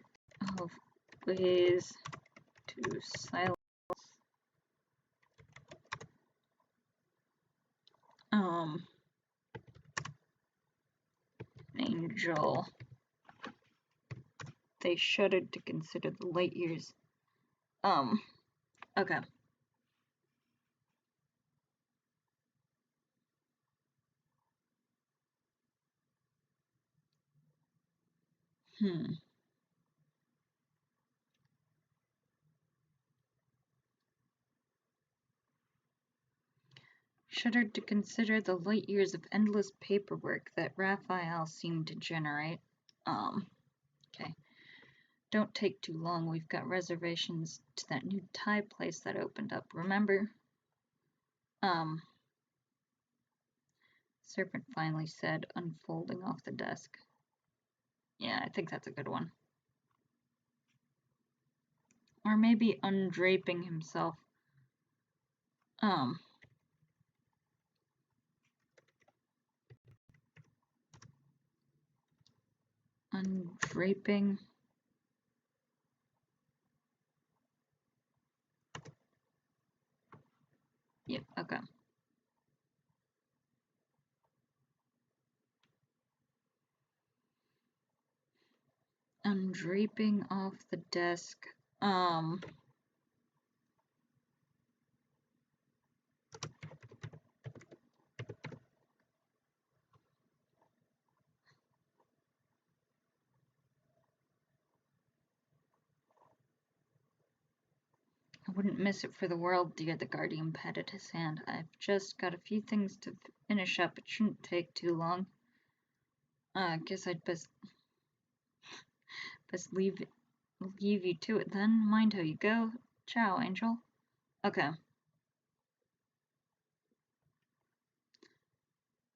of ways to silence an angel. They shuddered to consider the light years. Okay. Shuddered to consider the light years of endless paperwork that Raphael seemed to generate. Okay. Don't take too long. We've got reservations to that new Thai place that opened up, remember? Serpent finally said, unfolding off the desk. Yeah, I think that's a good one. Or maybe undraping himself. Undraping. Yep, okay. Undraping off the desk. I wouldn't miss it for the world, dear. The guardian patted his hand. I've just got a few things to finish up. It shouldn't take too long. I guess I'd best leave you to it then. Mind how you go. Ciao, Angel. Okay.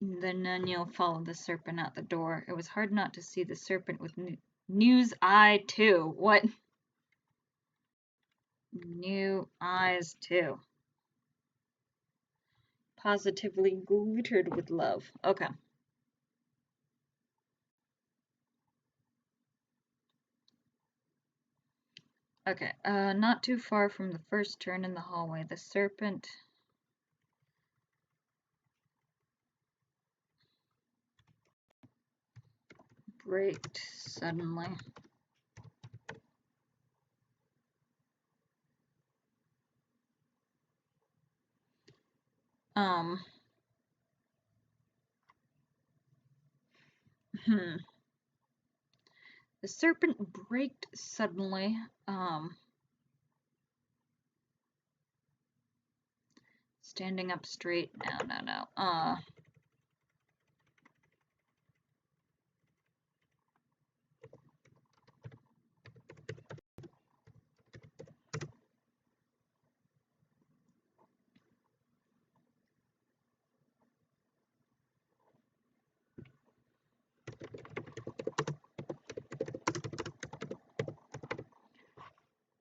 Then Neil followed the serpent out the door. It was hard not to see the serpent with New's eye too. What? New eyes too. Positively glittered with love. Okay. Okay, not too far from the first turn in the hallway, the serpent braked suddenly. Um, hmm. The serpent braked suddenly, standing up straight. No.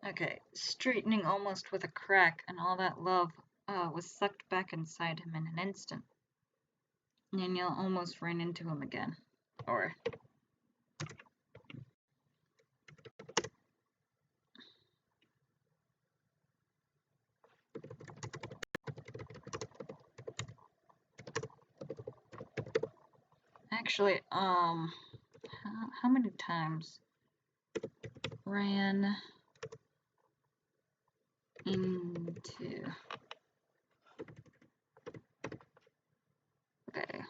Okay, straightening almost with a crack, and all that love was sucked back inside him in an instant. Daniel almost ran into him again. Or... Actually, how many times ran into... Okay.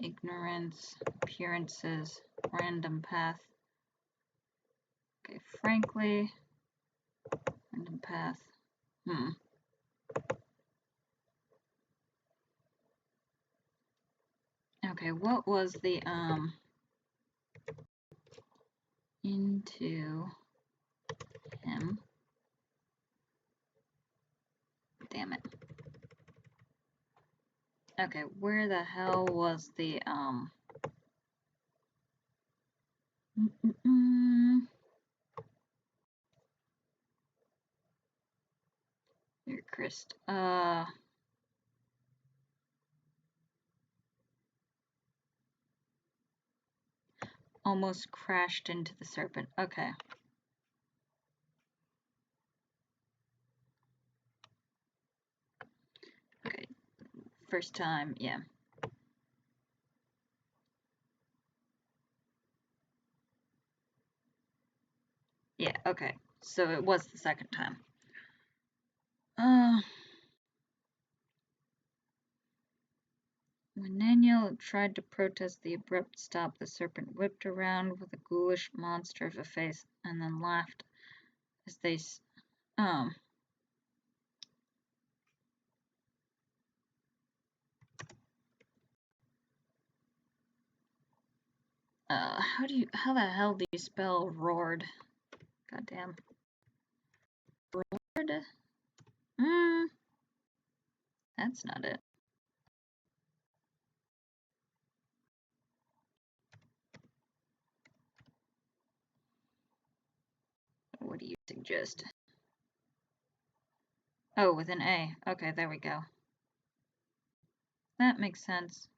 Ignorance, appearances, random path. Okay, frankly, random path. Okay, what was the, into him? Damn it. Okay, where the hell was the, Here, Christ. Almost crashed into the serpent. Okay. Okay. First time, yeah. Yeah, okay. So it was the second time. When Daniel tried to protest the abrupt stop, the serpent whipped around with a ghoulish monster of a face and then laughed as they, how the hell do you spell roared? Goddamn. Roared? That's not it. What do you suggest? Oh, with an A. Okay, there we go. That makes sense.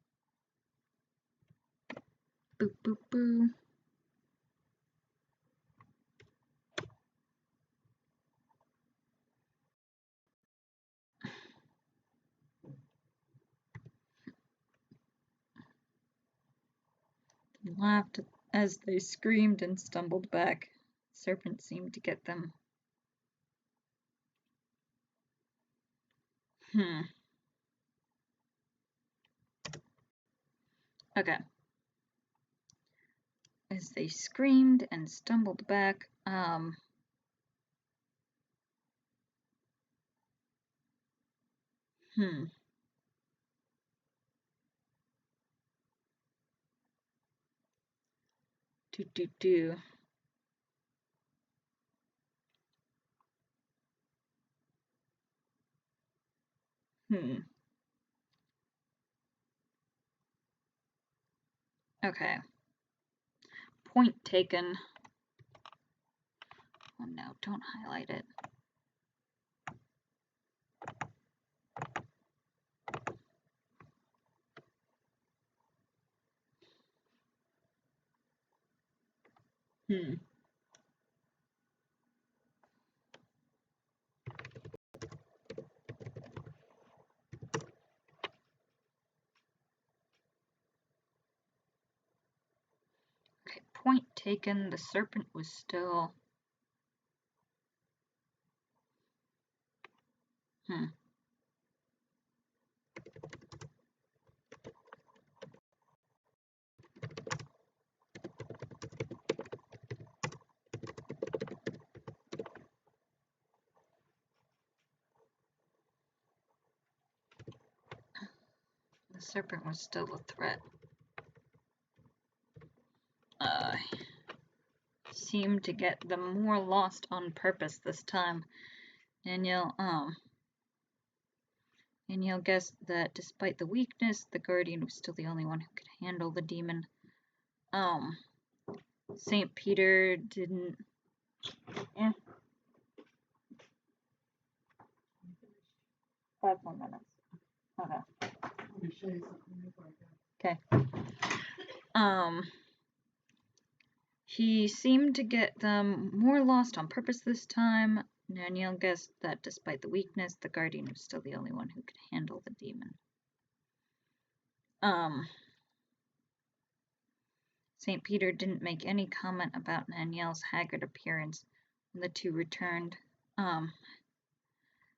Boop, boop, boo. They laughed as they screamed and stumbled back. The serpent seemed to get them. Okay. As they screamed and stumbled back, Hmm. Do. Hmm. Okay. Point taken. Oh no, don't highlight it. Hmm. Okay, point taken. The serpent was still... Hmm. The serpent was still a threat. Seemed to get them more lost on purpose this time. Danielle guessed that despite the weakness, the guardian was still the only one who could handle the demon. St. Peter didn't... 5 more minutes. Okay. He seemed to get them more lost on purpose this time. Danielle guessed that despite the weakness, the guardian was still the only one who could handle the demon. St. Peter didn't make any comment about Danielle's haggard appearance when the two returned.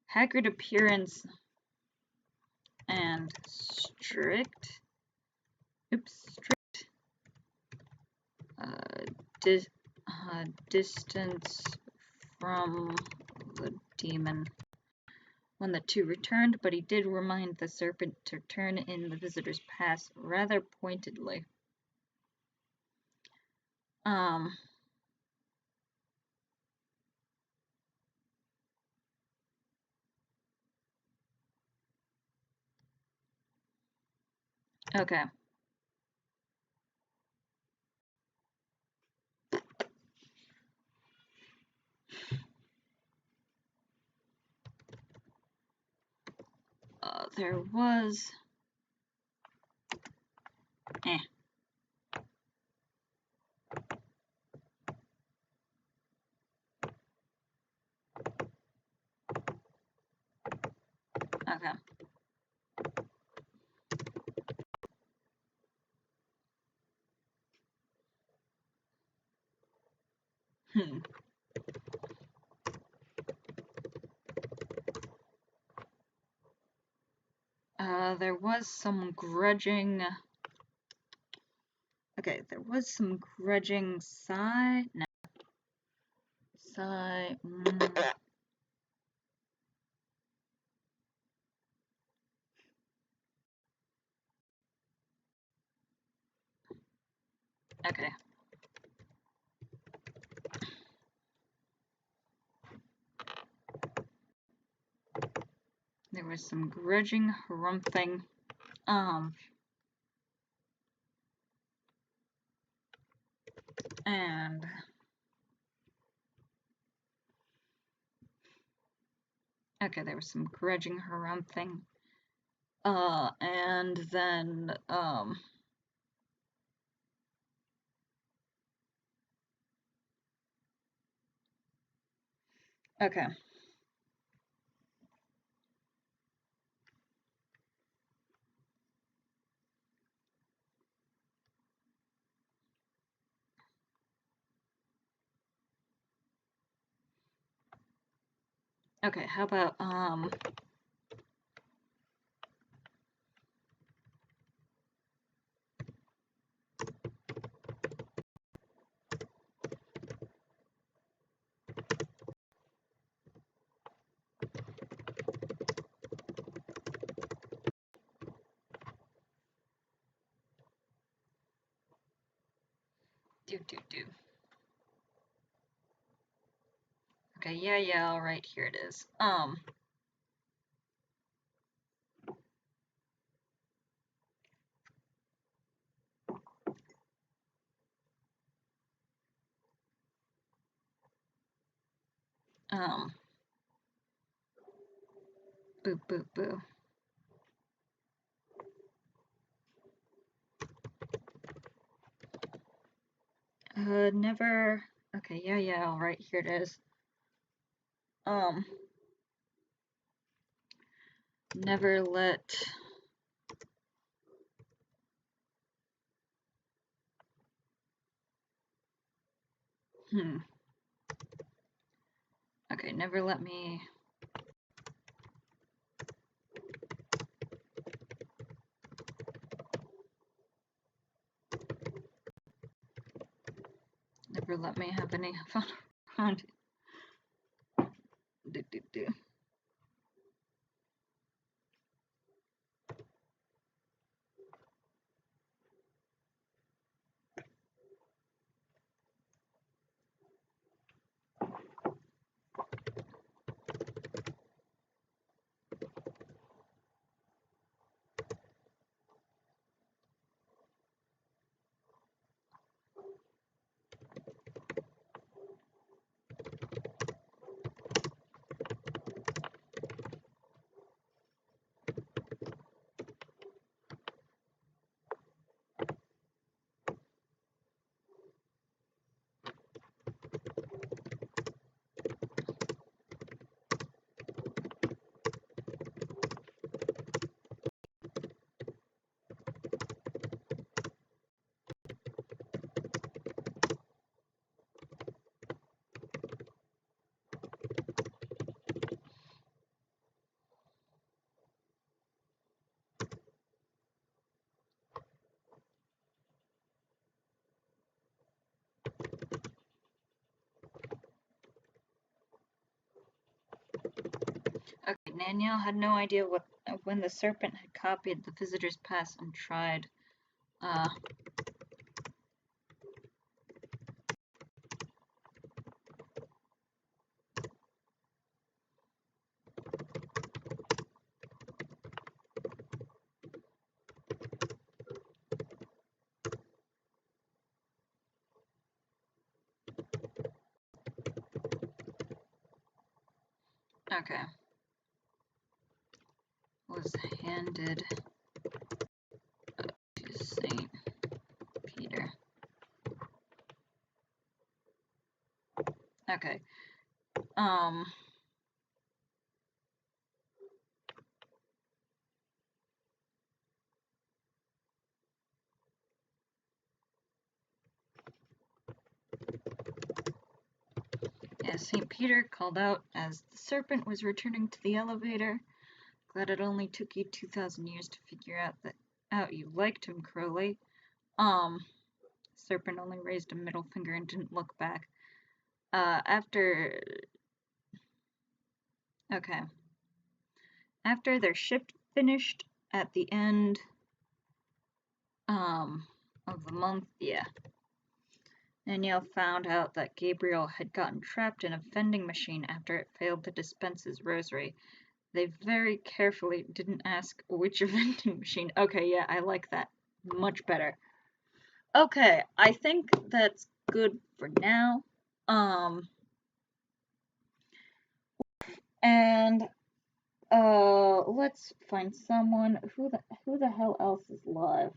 Haggard appearance and strict distance from the demon when the two returned, but he did remind the serpent to turn in the visitor's pass rather pointedly. Okay. There was... Okay. There was some grudging... Okay, there was some grudging sigh... No. Sigh... Okay. There was some grudging harumphing. And... Okay, there was some grudging harumphing. And then, Okay. Okay, how about, Do. Okay, yeah, alright, here it is. Boo. Never, okay, yeah, alright, here it is. Never let okay, never let me have any fun around it. Do. Okay, Danielle had no idea when the serpent had copied the visitor's pass and tried. Okay. Was handed to Saint Peter. Okay. Yeah, St. Peter called out as the serpent was returning to the elevator. Glad it only took you 2,000 years to figure out you liked him, Crowley. Serpent only raised a middle finger and didn't look back. Okay. After their shift finished at the end, of the month, yeah. Danielle found out that Gabriel had gotten trapped in a vending machine after it failed to dispense his rosary. They very carefully didn't ask which vending machine. Okay, yeah, I like that. Much better. Okay, I think that's good for now. And let's find someone who the hell else is live.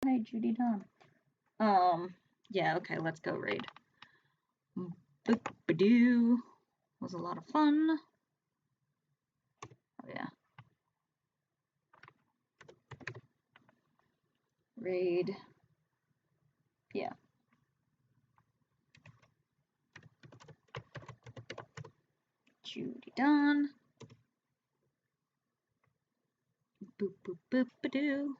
Hi Judy Don. Yeah, okay, let's go raid. Boop-a-doo. Was a lot of fun. Oh yeah. Raid. Yeah. Judy Don. Boop-a-doo.